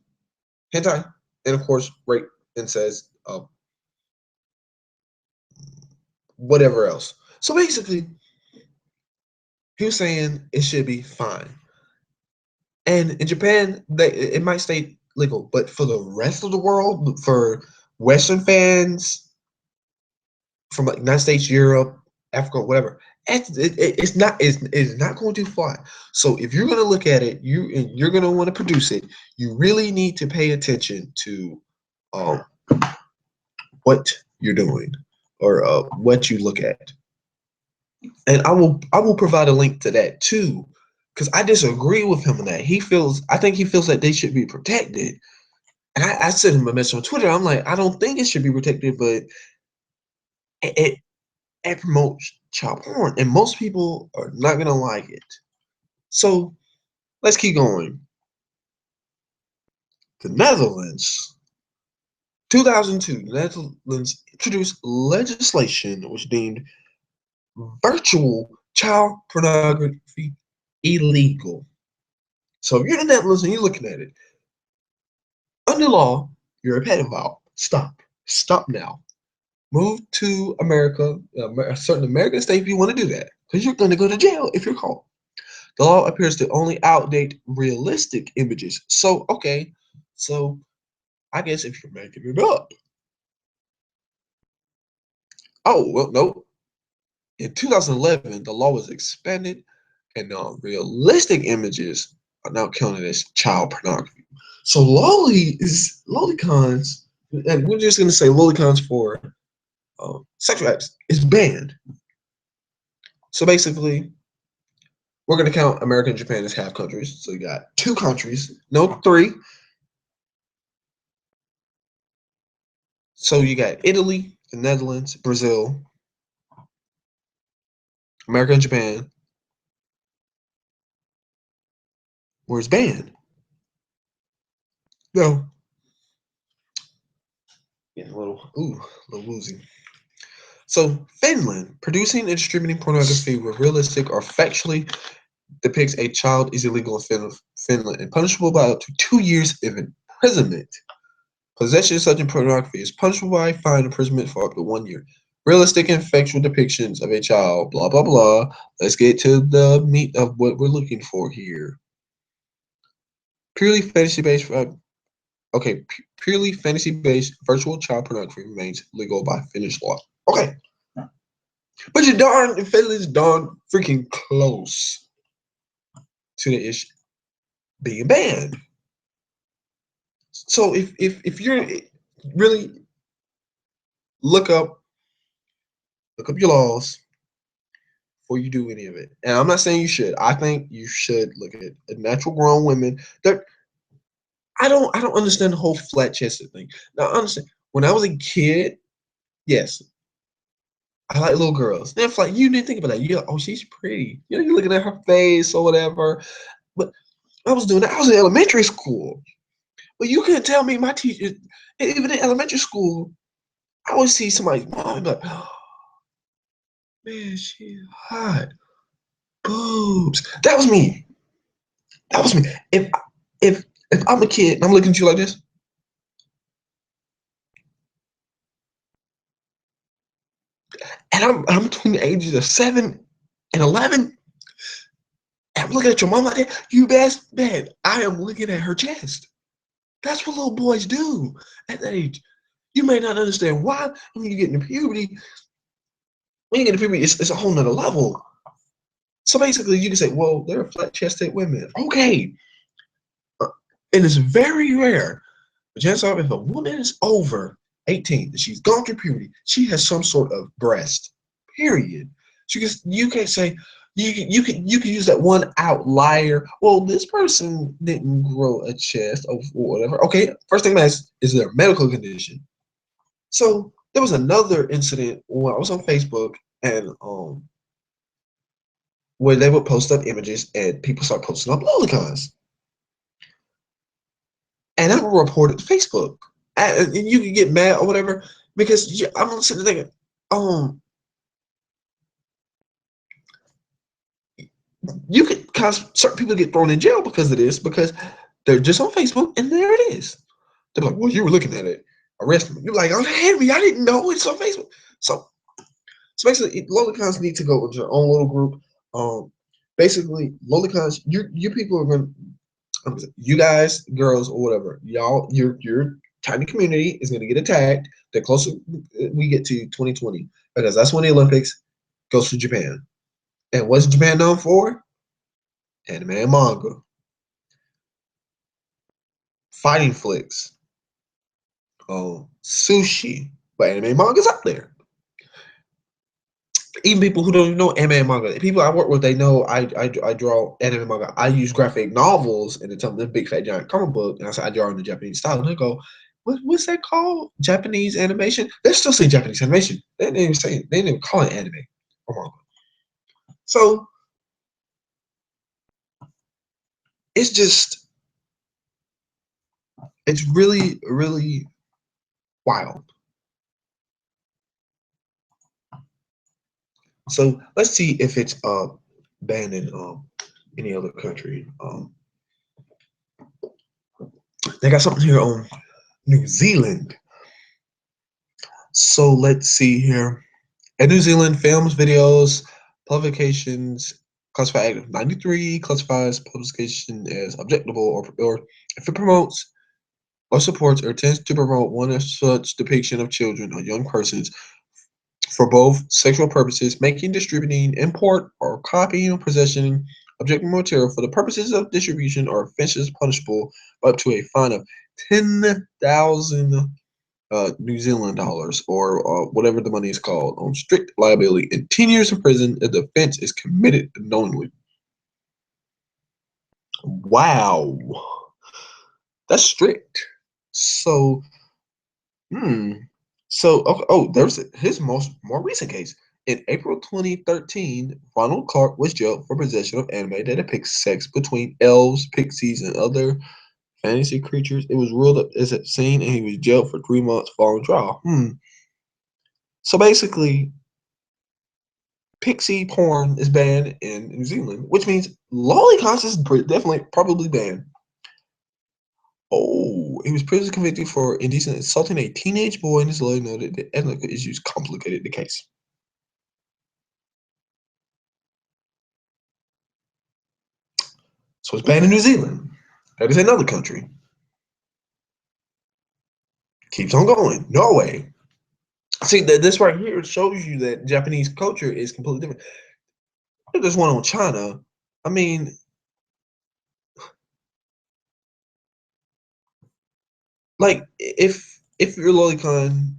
hentai, and of course rape, incest, whatever else. So basically, he was saying it should be fine. And in Japan, it might stay legal, but for the rest of the world, for Western fans from like United States, Europe, Africa, whatever, it's not going to fly. So if you're going to look at it, you're going to want to produce it. You really need to pay attention to um, what you're doing or what you look at. And I will provide a link to that too, because I disagree with him on that. I think he feels that they should be protected. And I sent him a message on Twitter. I'm like, I don't think it should be protected, but it, it promotes child porn, and most people are not gonna like it. So let's keep going. The Netherlands, 2002, the Netherlands introduced legislation which deemed virtual child pornography illegal. So if you're in the Netherlands and you're looking at it, under law, you're a pedophile. Stop. Stop now. Move to America, a certain American state if you want to do that, because you're going to go to jail if you're caught. The law appears to only outdate realistic images. So, okay, so I guess if you're making it up. Oh, well, no. In 2011, the law was expanded, and realistic images are now counted as child pornography. So lolicons, and we're just going to say lolicons for sexual acts is banned. So basically, we're going to count America and Japan as half countries. So you got two countries, no three. So you got Italy, the Netherlands, Brazil, America and Japan, where it's banned. No. Getting a little woozy. So Finland, producing and distributing pornography where realistic or factually depicts a child is illegal in Finland and punishable by up to 2 years of imprisonment. Possession of such pornography is punishable by fine and imprisonment for up to 1 year. Realistic and factual depictions of a child, blah, blah, blah. Let's get to the meat of what we're looking for here. Purely fantasy-based, purely fantasy-based virtual child pornography remains legal by Finnish law. Okay. But Finland's darn freaking close to the issue being banned. So if you're really look up your laws before you do any of it. And I'm not saying you should. I think you should look at natural grown women. I don't understand the whole flat chested thing. Now I understand when I was a kid, yes, I like little girls. And it's like you didn't think about that. You're like, oh, she's pretty. You know, you're looking at her face or whatever. But I was doing that. I was in elementary school. But you couldn't tell me my teacher, even in elementary school, I would see somebody's mom and be like, oh, man, she's hot. Boobs. That was me. That was me. If if I'm a kid and I'm looking at you like this, and I'm between the ages of 7 and 11, and I'm looking at your mom like that, you best bet I am looking at her chest. That's what little boys do at that age. You may not understand why when you get into puberty. When you get into puberty, it's a whole nother level. So basically, you can say, well, they're flat-chested women. Okay. And it's very rare. But chances are, if a woman is over 18 and she's gone through puberty, she has some sort of breast. Period. So you can't say you can use that one outlier. Well, this person didn't grow a chest or whatever. Okay, first thing I ask, is there a medical condition? So there was another incident when I was on Facebook and where they would post up images and people start posting up lolicons. And I will report it to Facebook. And you can get mad or whatever because I'm sitting there thinking, um, you could cause certain people get thrown in jail because of this because they're just on Facebook and there it is. They're like, well, you were looking at it. Arrest me. You're like, oh, Henry, I didn't know it's on Facebook. So basically, lolicons need to go into their own little group. Basically, lolicons, you people are going you guys, girls, or whatever, y'all, your tiny community is going to get attacked the closer we get to 2020 because that's when the Olympics goes to Japan. And what's Japan known for? Anime and manga, fighting flicks, sushi. But anime and manga's up there. Even people who don't even know anime and manga, people I work with, they know I draw anime and manga. I use graphic novels and it's the big fat giant comic book, and I say I draw in the Japanese style. And they go, what's that called? Japanese animation? They're still saying Japanese animation. They didn't even call it anime or manga. So it's just it's really really wild. So let's see if it's banned in any other country. They got something here on New Zealand. So let's see here. In New Zealand, films, videos, publications classified Act 93 classifies publication as objectionable or if it promotes or supports or tends to promote one such depiction of children or young persons for both sexual purposes, making, distributing, import, or copying or possession objective material for the purposes of distribution or offenses punishable up to a fine of 10,000 New Zealand dollars or whatever the money is called on strict liability and 10 years in prison if the offense is committed knowingly. Wow, that's strict. So, hmm. So, okay, oh, there's his more recent case. In April 2013, Ronald Clark was jailed for possession of anime that depicts sex between elves, pixies, and other fantasy creatures. It was ruled up as a sin, and he was jailed for 3 months following trial. So basically, pixie porn is banned in New Zealand, which means lollipops is definitely probably banned. Oh, he was previously convicted for indecent assaulting a teenage boy, and his lawyer noted that ethical issues complicated the case. So it's banned in New Zealand. That is another country. Keeps on going. Norway. See, this right here shows you that Japanese culture is completely different. There's one on China. I mean, like if you're lolicon,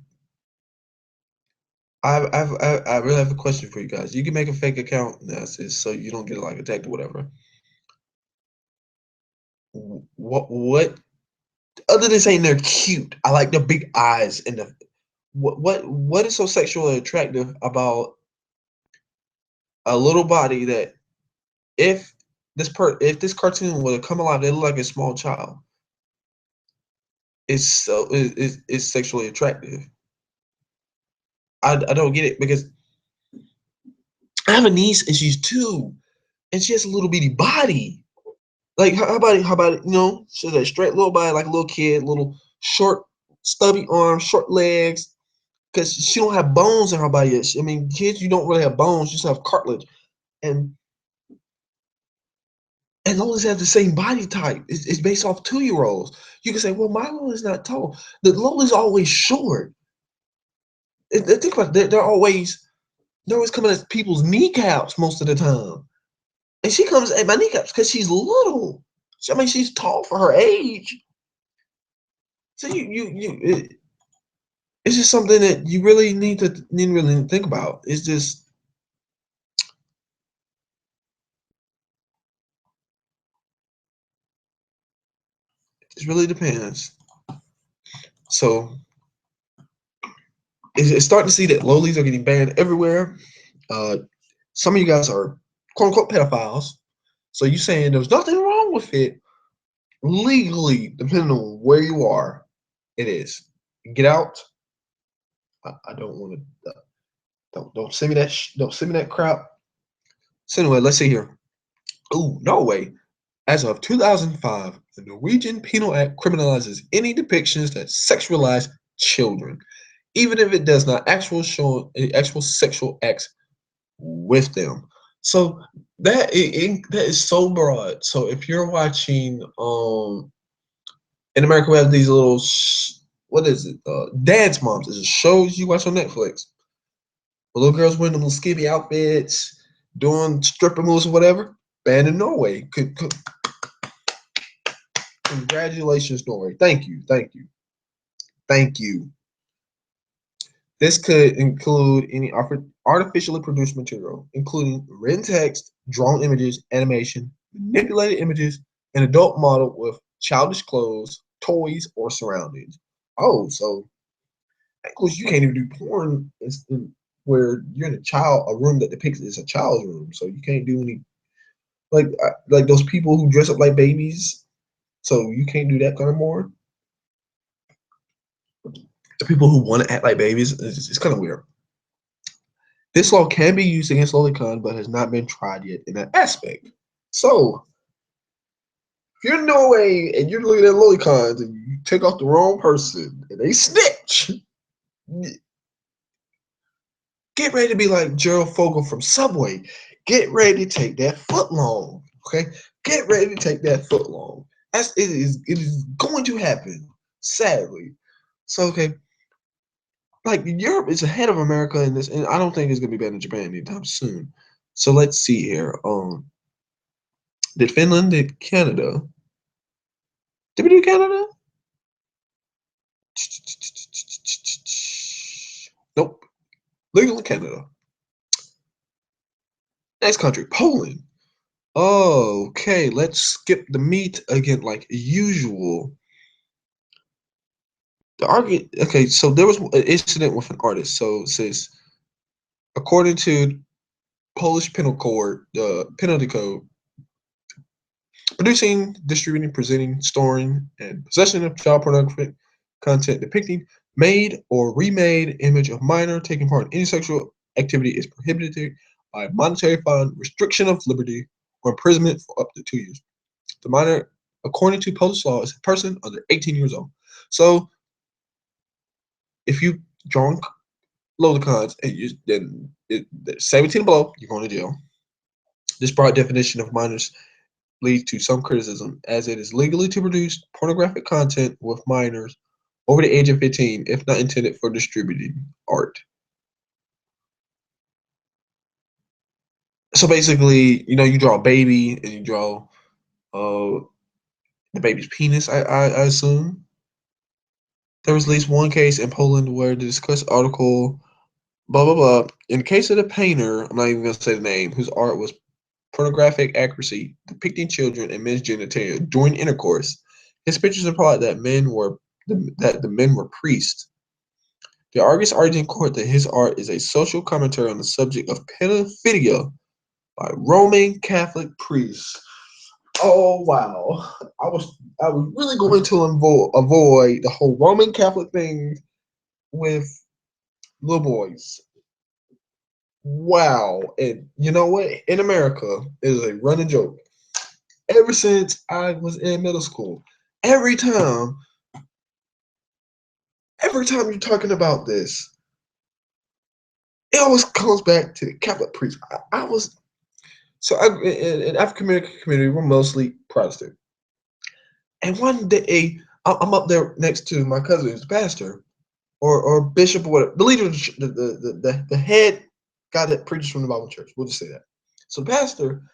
I really have a question for you guys. You can make a fake account, so you don't get like attacked or whatever. What Other than saying they're cute, I like the big eyes and the what is so sexually attractive about a little body that if if this cartoon were to come alive, they look like a small child. It's sexually attractive. I don't get it because I have a niece and she's 2 and she has a little bitty body. Like how about she has that straight little body like a little kid, little short stubby arms, short legs, because she don't have bones in her body yet. I mean, kids, you don't really have bones, you just have cartilage. And Lola's have the same body type. It's based off 2-year-olds. You can say, well, my Lola's not tall. The Lola's always short. Think about it. They're always coming at people's kneecaps most of the time. And she comes at my kneecaps because she's little. I mean, she's tall for her age. So it's just something that you really need to think about. It really depends. So it's starting to see that lolis are getting banned everywhere. Uh, some of you guys are quote unquote pedophiles. So you saying there's nothing wrong with it legally, depending on where you are. It is. Get out. I don't want to. Don't send me that. Don't send me that crap. So anyway, let's see here. Ooh, Norway. As of 2005, the Norwegian Penal Act criminalizes any depictions that sexualize children, even if it does not actual sexual acts with them. So that is so broad. So if you're watching, in America we have these little what is it? Dance Moms. It's shows you watch on Netflix. The little girls wearing them little skinny outfits, doing stripper moves or whatever. Banned in Norway. Congratulations, Norway. Thank you. This could include any artificially produced material, including written text, drawn images, animation, manipulated images, an adult model with childish clothes, toys, or surroundings. Oh, so that includes you can't even do porn where you're in a room that depicts it as a child's room. So you can't do any like those people who dress up like babies. So you can't do that kind of more. The people who want to act like babies, it's kind of weird. This law can be used against lolicon, but has not been tried yet in that aspect. So, if you're in Norway and you're looking at lolicons and you take off the wrong person and they snitch, get ready to be like Gerald Fogel from Subway. Get ready to take that foot long. Okay? Get ready to take that foot long. It is going to happen, sadly. So okay, like Europe is ahead of America in this, and I don't think it's gonna be better than Japan anytime soon. So let's see here. Did Finland? Did Canada? Did we do Canada? Nope. Legal in Canada. Next country, Poland. Okay, let's skip the meat again, like usual. The argument. Okay, so there was an incident with an artist. So it says, according to Polish penal code, the penalty code, producing, distributing, presenting, storing, and possession of child pornographic content depicting made or remade image of minor taking part in any sexual activity is prohibited by monetary fine, restriction of liberty, or imprisonment for up to 2 years. The minor, according to Polish law, is a person under 18 years old. So if you drunk lolicons and then 17 and below, you're going to jail. This broad definition of minors leads to some criticism, as it is legally to produce pornographic content with minors over the age of 15 if not intended for distributing art. So basically, you draw a baby and you draw the baby's penis, I assume. There was at least one case in Poland where the discussed article, blah, blah, blah. In the case of the painter, I'm not even going to say the name, whose art was pornographic accuracy, depicting children and men's genitalia during intercourse, His pictures implied that the men were priests. The artist argued in court that his art is a social commentary on the subject of pedophilia by Roman Catholic priests. Oh wow! I was really going to avoid the whole Roman Catholic thing with little boys. Wow! And you know what? In America, it is a running joke. Ever since I was in middle school, every time, every time you're talking about this, it always comes back to the Catholic priest. I was in African American community, we're mostly Protestant. And one day, I'm up there next to my cousin who's the pastor or bishop or whatever, the leader, the head guy that preaches from the Bible church. We'll just say that. So the pastor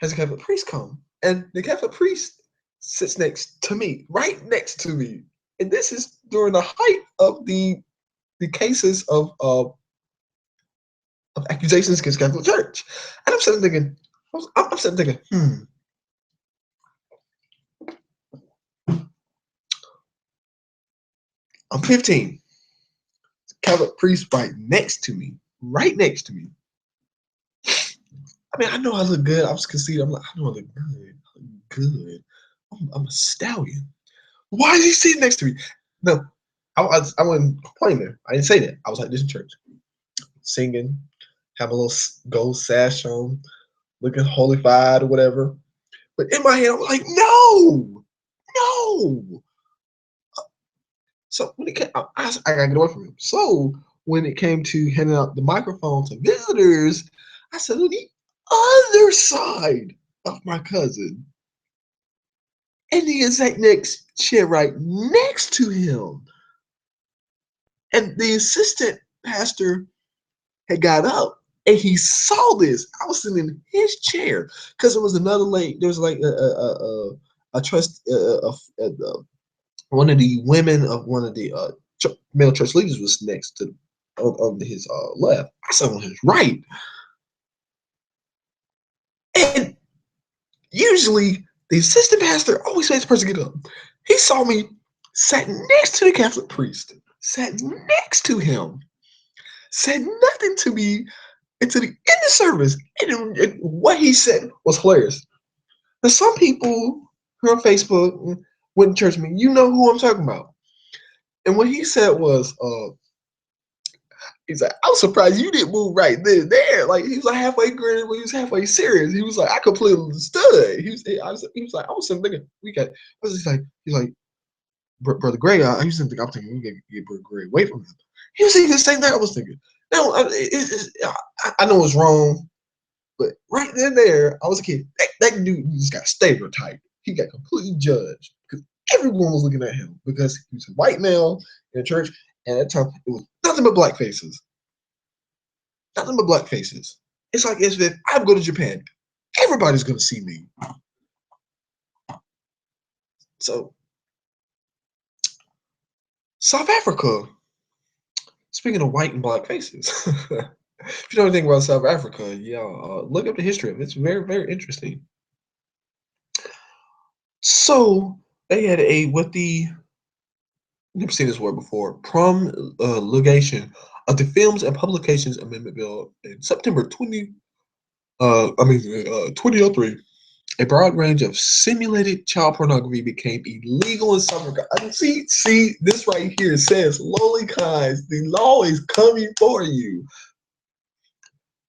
has a Catholic priest come, and the Catholic priest sits next to me, right next to me. And this is during the height of the cases of accusations against Catholic Church. And I'm sitting thinking, I'm sitting thinking, I'm 15. Catholic priest right next to me. I mean, I know I look good. I was conceited. I'm like, I know I look good. I look good. I'm a stallion. Why is he sitting next to me? No, I wasn't complaining there. I didn't say that. I was like this in church, singing, have a little gold sash on, looking holified or whatever. But in my head, I'm like, no, no. So when it came, I gotta get away from him. So when it came to handing out the microphone to visitors, I said on the other side of my cousin, in the exact next chair right next to him. And the assistant pastor had got up and he saw this. I was sitting in his chair because there was another lady. There was like a trust, one of the women of one of the male church leaders was next to on his left. I sat on his right, and usually the assistant pastor always makes the person get up. He saw me, sat next to the Catholic priest, sat next to him, said nothing to me until the end of the service. And what he said was hilarious. Now, some people who are on Facebook went to church with me, you know who I'm talking about. And what he said was, he's like, I was surprised you didn't move right then and there. Like he was like halfway grinning, but he was halfway serious. He was like, I completely understood. He was like, I was thinking, we got. I was just like, he's like, Brother Greg. I used to think I'm thinking we got to get Brother Greg away from him. He was thinking the same thing I was thinking. Now I know it's wrong, but right then and there, I was a kid. That dude just got stereotyped. He got completely judged because everyone was looking at him because he was a white male in a church, and at the time it was nothing but black faces. Nothing but black faces. It's like as if I go to Japan, everybody's gonna see me. So South Africa. Speaking of white and black faces, if you know anything about South Africa, yeah, look up the history of it. It's very, very interesting. So they had a what the never seen this word before promulgation of the Films and Publications Amendment Bill in September 2003. A broad range of simulated child pornography became illegal in South Africa. I see this right here says, Loli Kines, the law is coming for you.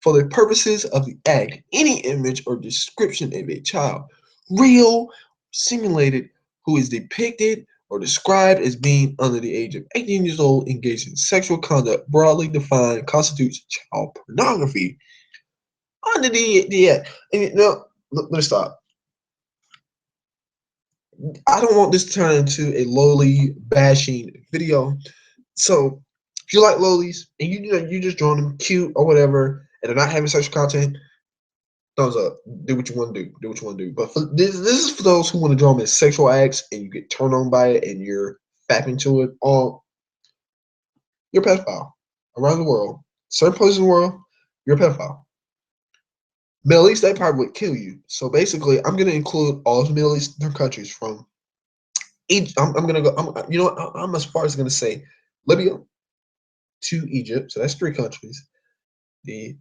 For the purposes of the act, any image or description of a child, real, simulated, who is depicted or described as being under the age of 18 years old engaged in sexual conduct broadly defined constitutes child pornography. Under the act. And you know, let me stop. I don't want this to turn into a Loli bashing video. So if you like Lolis and you just drawing them cute or whatever, and they're not having sexual content, thumbs up. Do what you want to do. Do what you want to do. But this is for those who want to draw them as sexual acts and you get turned on by it and you're fapping to it. You're a pedophile around the world. Certain places in the world, you're a pedophile. Middle East, they probably would kill you. So basically, I'm gonna include all the Middle Eastern countries from Egypt. I'm gonna go. You know what? I'm as far as gonna say Libya to Egypt. So that's 3 countries. The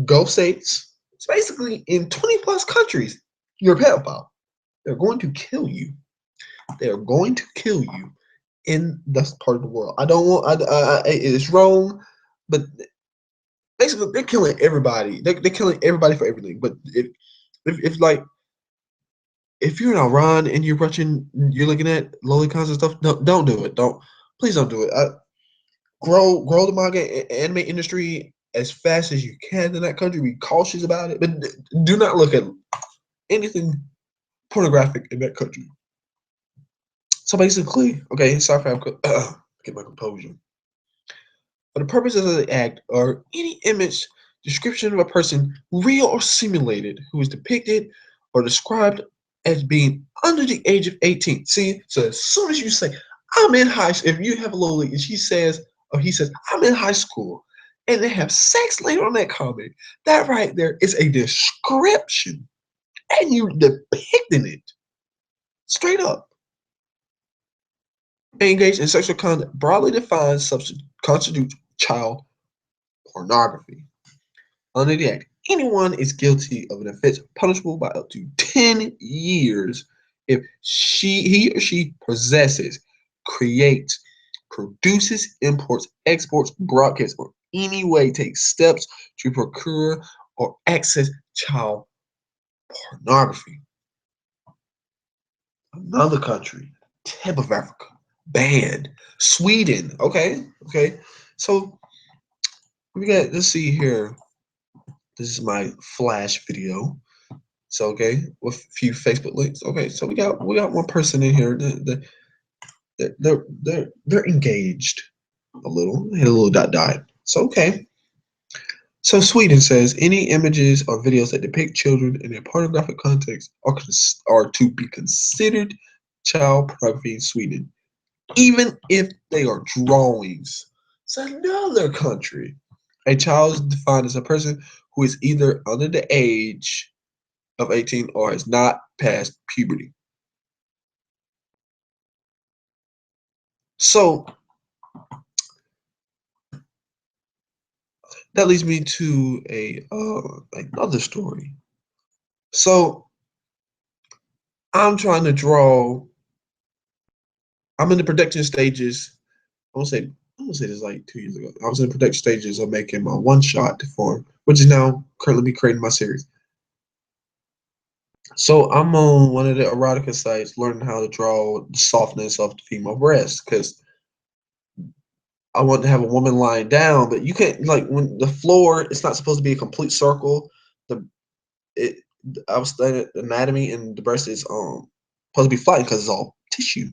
Gulf states. It's basically in 20 plus countries. You're a pedophile. They're going to kill you. They are going to kill you in this part of the world. I don't want. It's wrong, but basically they're killing everybody. They're killing everybody for everything. But if like if you're in Iran and you're looking at lolicons and stuff, don't do it. Please don't do it. Grow the manga anime industry as fast as you can in that country. Be cautious about it, but do not look at anything pornographic in that country. So basically, okay, sorry if I get my composure. For the purposes of the act, or any image, description of a person, real or simulated, who is depicted or described as being under the age of 18. See, so as soon as you say, I'm in high school, if you have a Loli and she says, or he says, I'm in high school, and they have sex later on that comment, that right there is a description, and you depicting it straight up. Engaged in sexual conduct broadly defined constitutes child pornography. Under the Act, anyone is guilty of an offense punishable by up to 10 years if he or she possesses, creates, produces, imports, exports, broadcasts, or any way takes steps to procure or access child pornography. Another country, tip of Africa, banned. Sweden, okay. So let's see here. This is my flash video. So with a few Facebook links. Okay, so we got one person in here. They're engaged a little. They had a little dot. So So Sweden says any images or videos that depict children in a pornographic context are to be considered child pornography in Sweden, even if they are drawings. It's another country. A child is defined as a person who is either under the age of 18 or has not passed puberty. So that leads me to another story. So I'm trying to draw. I'm in the production stages. I want to say this like 2 years ago. I was in the production stages of making my one shot form, which is now currently me creating my series. So I'm on one of the erotica sites learning how to draw the softness of the female breast because I want to have a woman lying down, but you can't like when the floor it's not supposed to be a complete circle. The it I was studying anatomy and the breast is supposed to be flat because it's all tissue.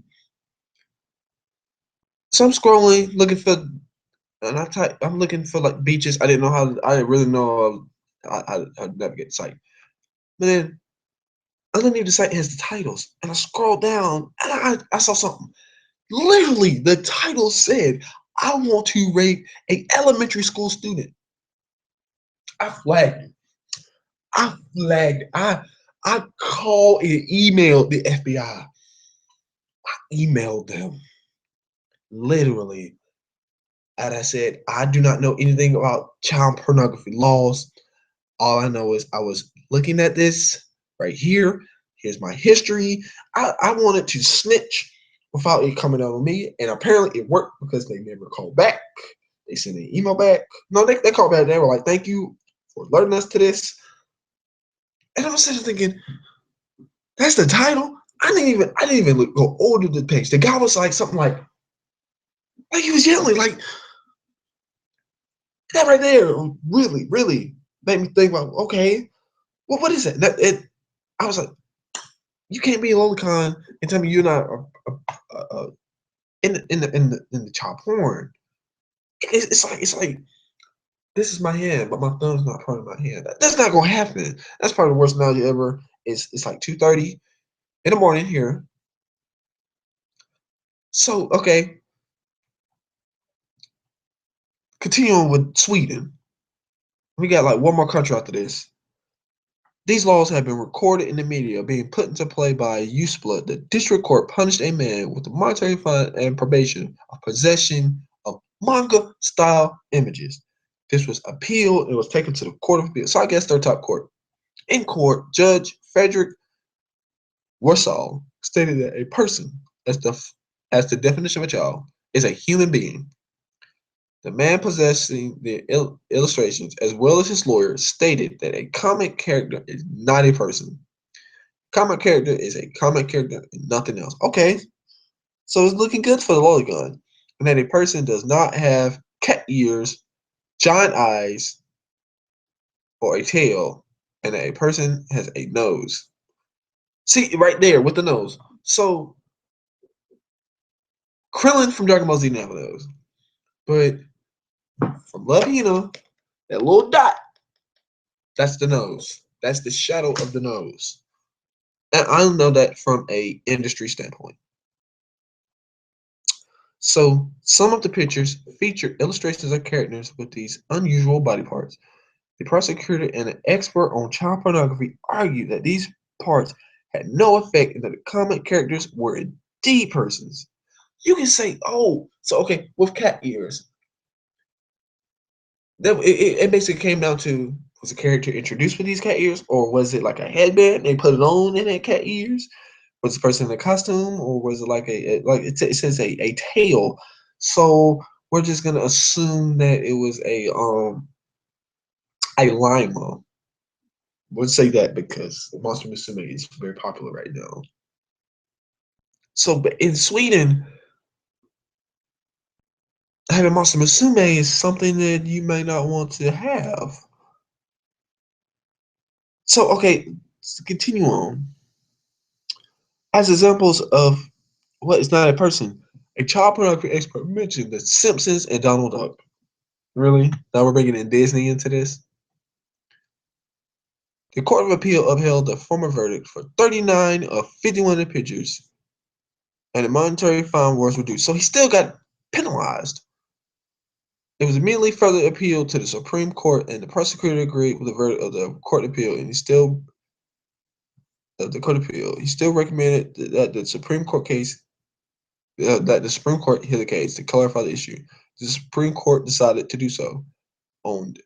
So I'm scrolling looking for and I'm looking for like beaches. I didn't really know how to navigate the site. But then underneath the site has the titles, and I scrolled down and I saw something. Literally, the title said, "I want to rape a elementary school student." I flagged. I flagged. I called and emailed the FBI. Emailed them literally, and I said, "I do not know anything about child pornography laws. All I know is I was looking at this right here. Here's my history. I wanted to snitch without it coming out on me, and apparently it worked because they never called back. They sent an email back. No, they called back. They were like, "Thank you for alerting us to this." And I was sitting thinking, "That's the title." I didn't even go order the page. The guy was like something like he was yelling like that right there. Really made me think about okay, well, what is it? I was like, you can't be a lolicon and tell me you're not in the child porn. It's like this is my hand, but my thumb's not part of my hand. That's not gonna happen. That's probably the worst analogy ever. It's like 2:30 in the morning here. So continuing with Sweden, we got like one more country after this. These laws have been recorded in the media, being put into play by USPLA. The district court punished a man with a monetary fine and probation of possession of manga-style images. This was appealed and was taken to the Court of Appeal. So I guess their top court. In court, Judge Frederick Warsaw stated that a person, as the definition of a child, is a human being. The man possessing the illustrations, as well as his lawyer, stated that a comic character is not a person. Comic character is a comic character and nothing else. Okay, so it's looking good for the Loli gun. And that a person does not have cat ears, giant eyes, or a tail, and that a person has a nose. See, right there with the nose. So, Krillin from Dragon Ball Z never knows. But from Love Hina, that little dot, that's the nose. That's the shadow of the nose. And I know that from a industry standpoint. So some of the pictures feature illustrations of characters with these unusual body parts. The prosecutor and an expert on child pornography argued that these parts had no effect and that the comic characters were indeed persons. You can say, oh, so okay, with cat ears, it basically came down to, was the character introduced with these cat ears, or was it like a headband they put it on and had cat ears? Was the person in a costume, or was it like like it says a tail? So we're just gonna assume that it was a lima. We'll say that because Monster Musume is very popular right now. So, but in Sweden, having Monster Musume is something that you may not want to have. So, okay, to continue on. As examples of what is not a person, a child pornography expert mentioned The Simpsons and Donald Duck. Really? Now we're bringing in Disney into this? The Court of Appeal upheld the former verdict for 39 of 51 of the pictures, and the monetary fine was reduced. So he still got penalized. It was immediately further appealed to the Supreme Court, and the prosecutor agreed with the verdict of the Court of Appeal, and he still recommended that the Supreme Court hear the case to clarify the issue. The Supreme Court decided to do so on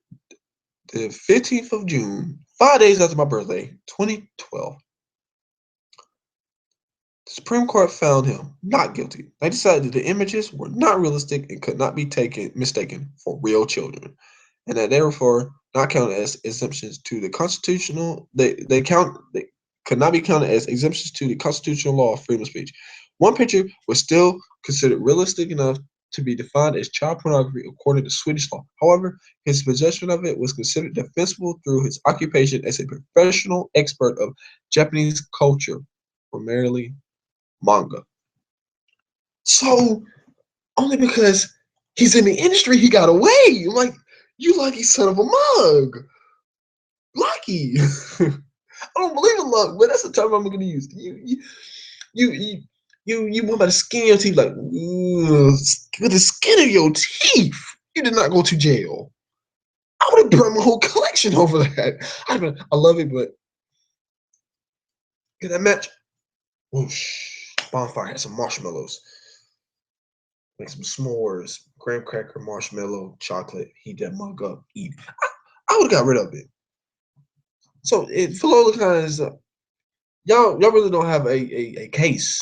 the 15th of June, 5 days after my birthday, 2012. The Supreme Court found him not guilty. They decided that the images were not realistic and could not be mistaken for real children, and that therefore not counted as exemptions to the constitutional. They could not be counted as exemptions to the constitutional law of freedom of speech. One picture was still considered realistic enough to be defined as child pornography according to Swedish law. However, his possession of it was considered defensible through his occupation as a professional expert of Japanese culture, primarily manga. So only because he's in the industry, he got away. Like, you lucky son of a mug. Lucky. I don't believe in luck, but that's the term I'm gonna use. You went by the skin of your teeth, like with the skin of your teeth. You did not go to jail. I would have burned my whole collection over that. I love it, but get that match. Whoosh. Bonfire had some marshmallows. Make some s'mores, graham cracker, marshmallow, chocolate, heat that mug up, eat. I would have got rid of it. So for Lola kind is y'all really don't have a case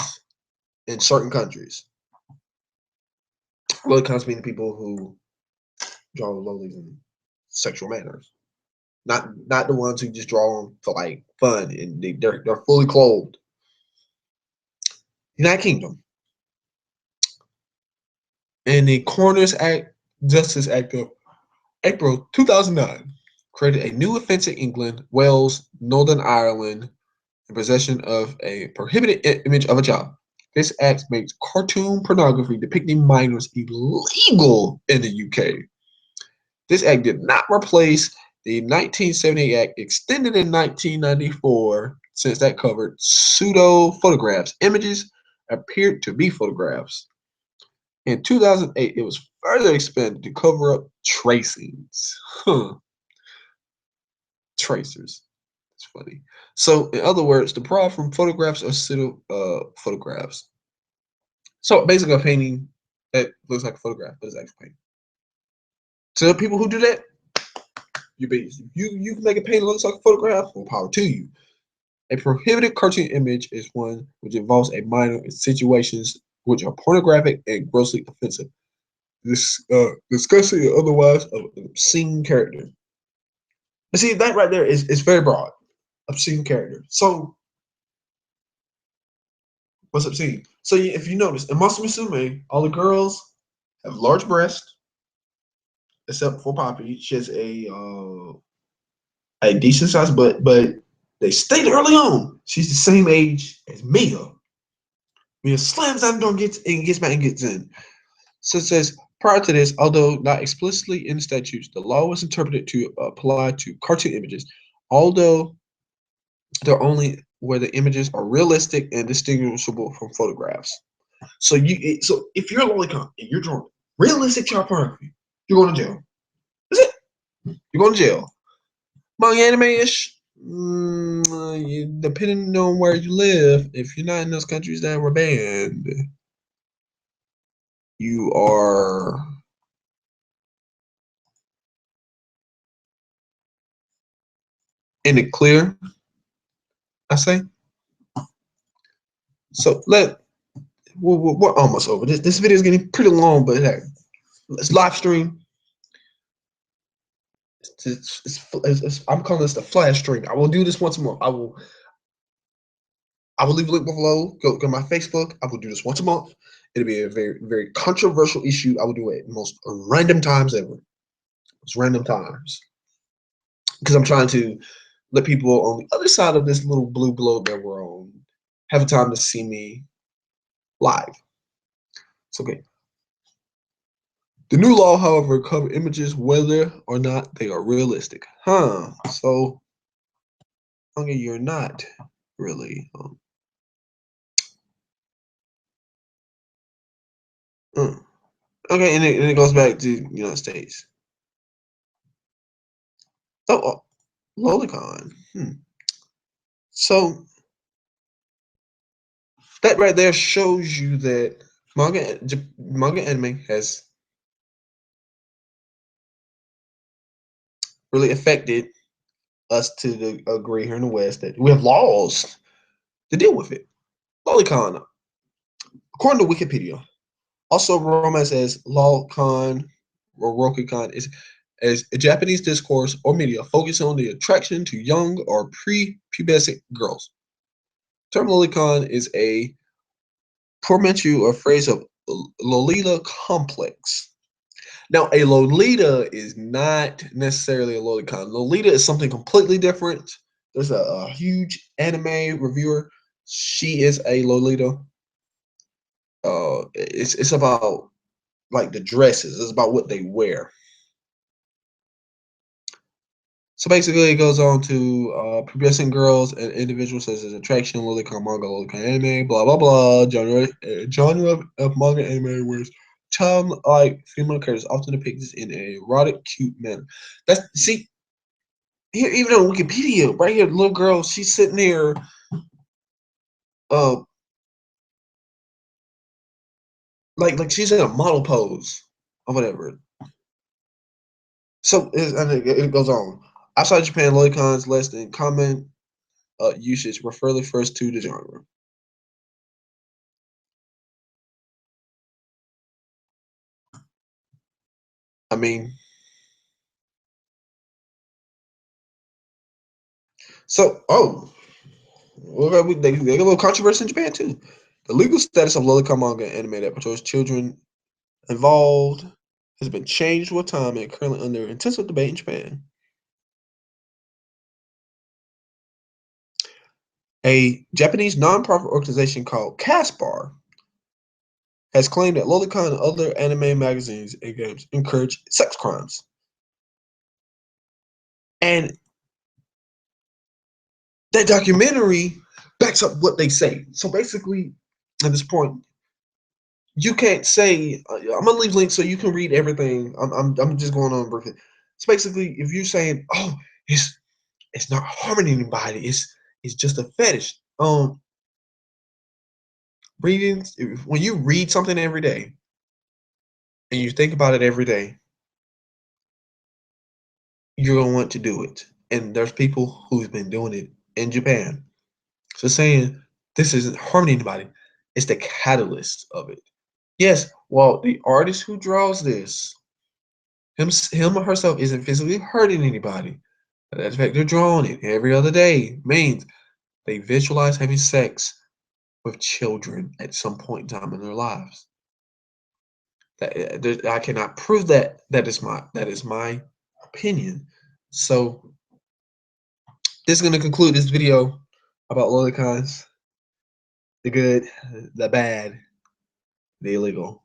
in certain countries. Lola cons being the people who draw lolis in sexual manners. Not the ones who just draw them for like fun and they're fully clothed. United Kingdom. And the Coroner's Act Justice Act of April 2009 created a new offense in England, Wales, Northern Ireland in possession of a prohibited image of a child. This act makes cartoon pornography depicting minors illegal in the UK. This act did not replace the 1978 Act extended in 1994, since that covered pseudo photographs. Images appeared to be photographs. In 2008, it was further expanded to cover up tracings. Tracers. It's funny. So, in other words, the pride from photographs are still photographs. So, basically, a painting that looks like a photograph, but it's actually a painting. To the people who do that, you you can make a painting that looks like a photograph. More power to you. A prohibited cartoon image is one which involves a minor in situations which are pornographic and grossly offensive, disgusting or otherwise of an obscene character. And see, that right there is very broad. Obscene character. So, what's obscene? So, if you notice, in Master Musume, all the girls have large breasts, except for Poppy. She has a decent sized butt, but they stated early on she's the same age as Mia. Mia slams out the door and gets back and gets in. So it says, prior to this, although not explicitly in statutes, the law was interpreted to apply to cartoon images, although they're only where the images are realistic and distinguishable from photographs. So so if you're a lolicon and you're drawing realistic child pornography, you're going to jail. That's it. You're going to jail. Manga anime-ish, depending on where you live, if you're not in those countries that were banned, you are in the clear, I say. So we're almost over. This video is getting pretty long, but hey, let's live stream. I'm calling this the flash stream. I will do this once a month. I will leave a link below. Go to my Facebook. I will do this once a month. It'll be a very, very controversial issue. I will do it at most random times ever. It's random times. Because I'm trying to let people on the other side of this little blue globe that we're on have a time to see me live. It's okay. The new law, however, covers images whether or not they are realistic. So, you're not really. Okay, and it goes back to United States. Oh, Lolicon. So that right there shows you that manga anime has really affected us to the degree here in the West that we have laws to deal with it. Lolicon, according to Wikipedia, also romance as lolcon or rokicon is as a Japanese discourse or media focusing on the attraction to young or pre-pubescent girls. The term lolicon is a portmanteau or phrase of Lolita complex. Now, a Lolita is not necessarily a lolicon. Lolita is something completely different. There's a huge anime reviewer. She is a Lolita. It's about like the dresses. It's about what they wear. So basically, it goes on to progressing girls and individuals such as attraction, lolicon manga, lolicon anime, blah blah blah. Genre of manga anime where childlike female characters often depicted in an erotic, cute manner. That's see here, even on Wikipedia, right here, the little girl, she's sitting there, uh, like she's in a model pose or whatever. So it goes on. Outside Japan, lolicons less than common usage refers to the genre. I mean, so well, they get a little controversy in Japan too. The legal status of lolicon manga anime that portrays children involved has been changed with time and currently under intensive debate in Japan. A Japanese non-profit organization called Caspar has claimed that lolicon and other anime magazines and games encourage sex crimes. And that documentary backs up what they say. So basically, at this point, you can't say I'm gonna leave links so you can read everything. I'm just going on briefly. So basically, if you're saying, oh, it's It's not harming anybody. It's just a fetish. Reading, when you read something every day and you think about it every day, you're gonna want to do it. And there's people who's been doing it in Japan. So saying this isn't harming anybody, it's the catalyst of it. Yes, well, the artist who draws this, him or herself isn't physically hurting anybody. But the fact they're drawing it every other day means they visualize having sex with children at some point in time in their lives. I cannot prove that. That is my opinion. So this is going to conclude this video about lolicons, the good, the bad, the illegal.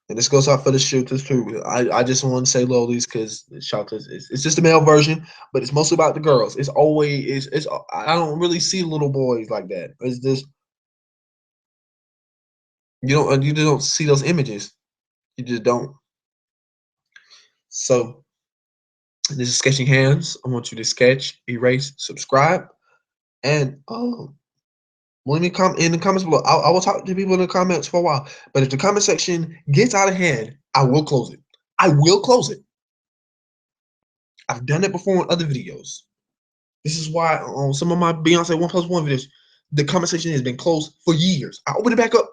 And this goes out for the Shoutas too. I just want to say Lolis because Shoutas it's just a male version, but it's mostly about the girls. It's always it's I don't really see little boys like that. It's just you just don't see those images. You just don't. So this is sketching hands. I want you to sketch, erase, subscribe, and let me come in the comments below. I will talk to people in the comments for a while. But if the comment section gets out of hand, I will close it. I will close it. I've done it before on other videos. This is why on some of my Beyonce 1+1 videos, the comment section has been closed for years. I open it back up.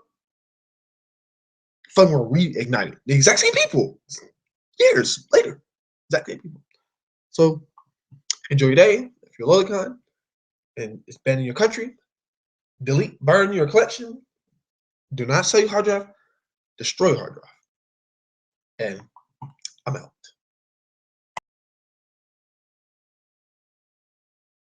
Fun will reignite it. The exact same people. Years later. Exact same people. So enjoy your day. If you're Lolicon and it's banned in your country, delete, burn your collection. Do not sell your hard drive. Destroy your hard drive. And I'm out.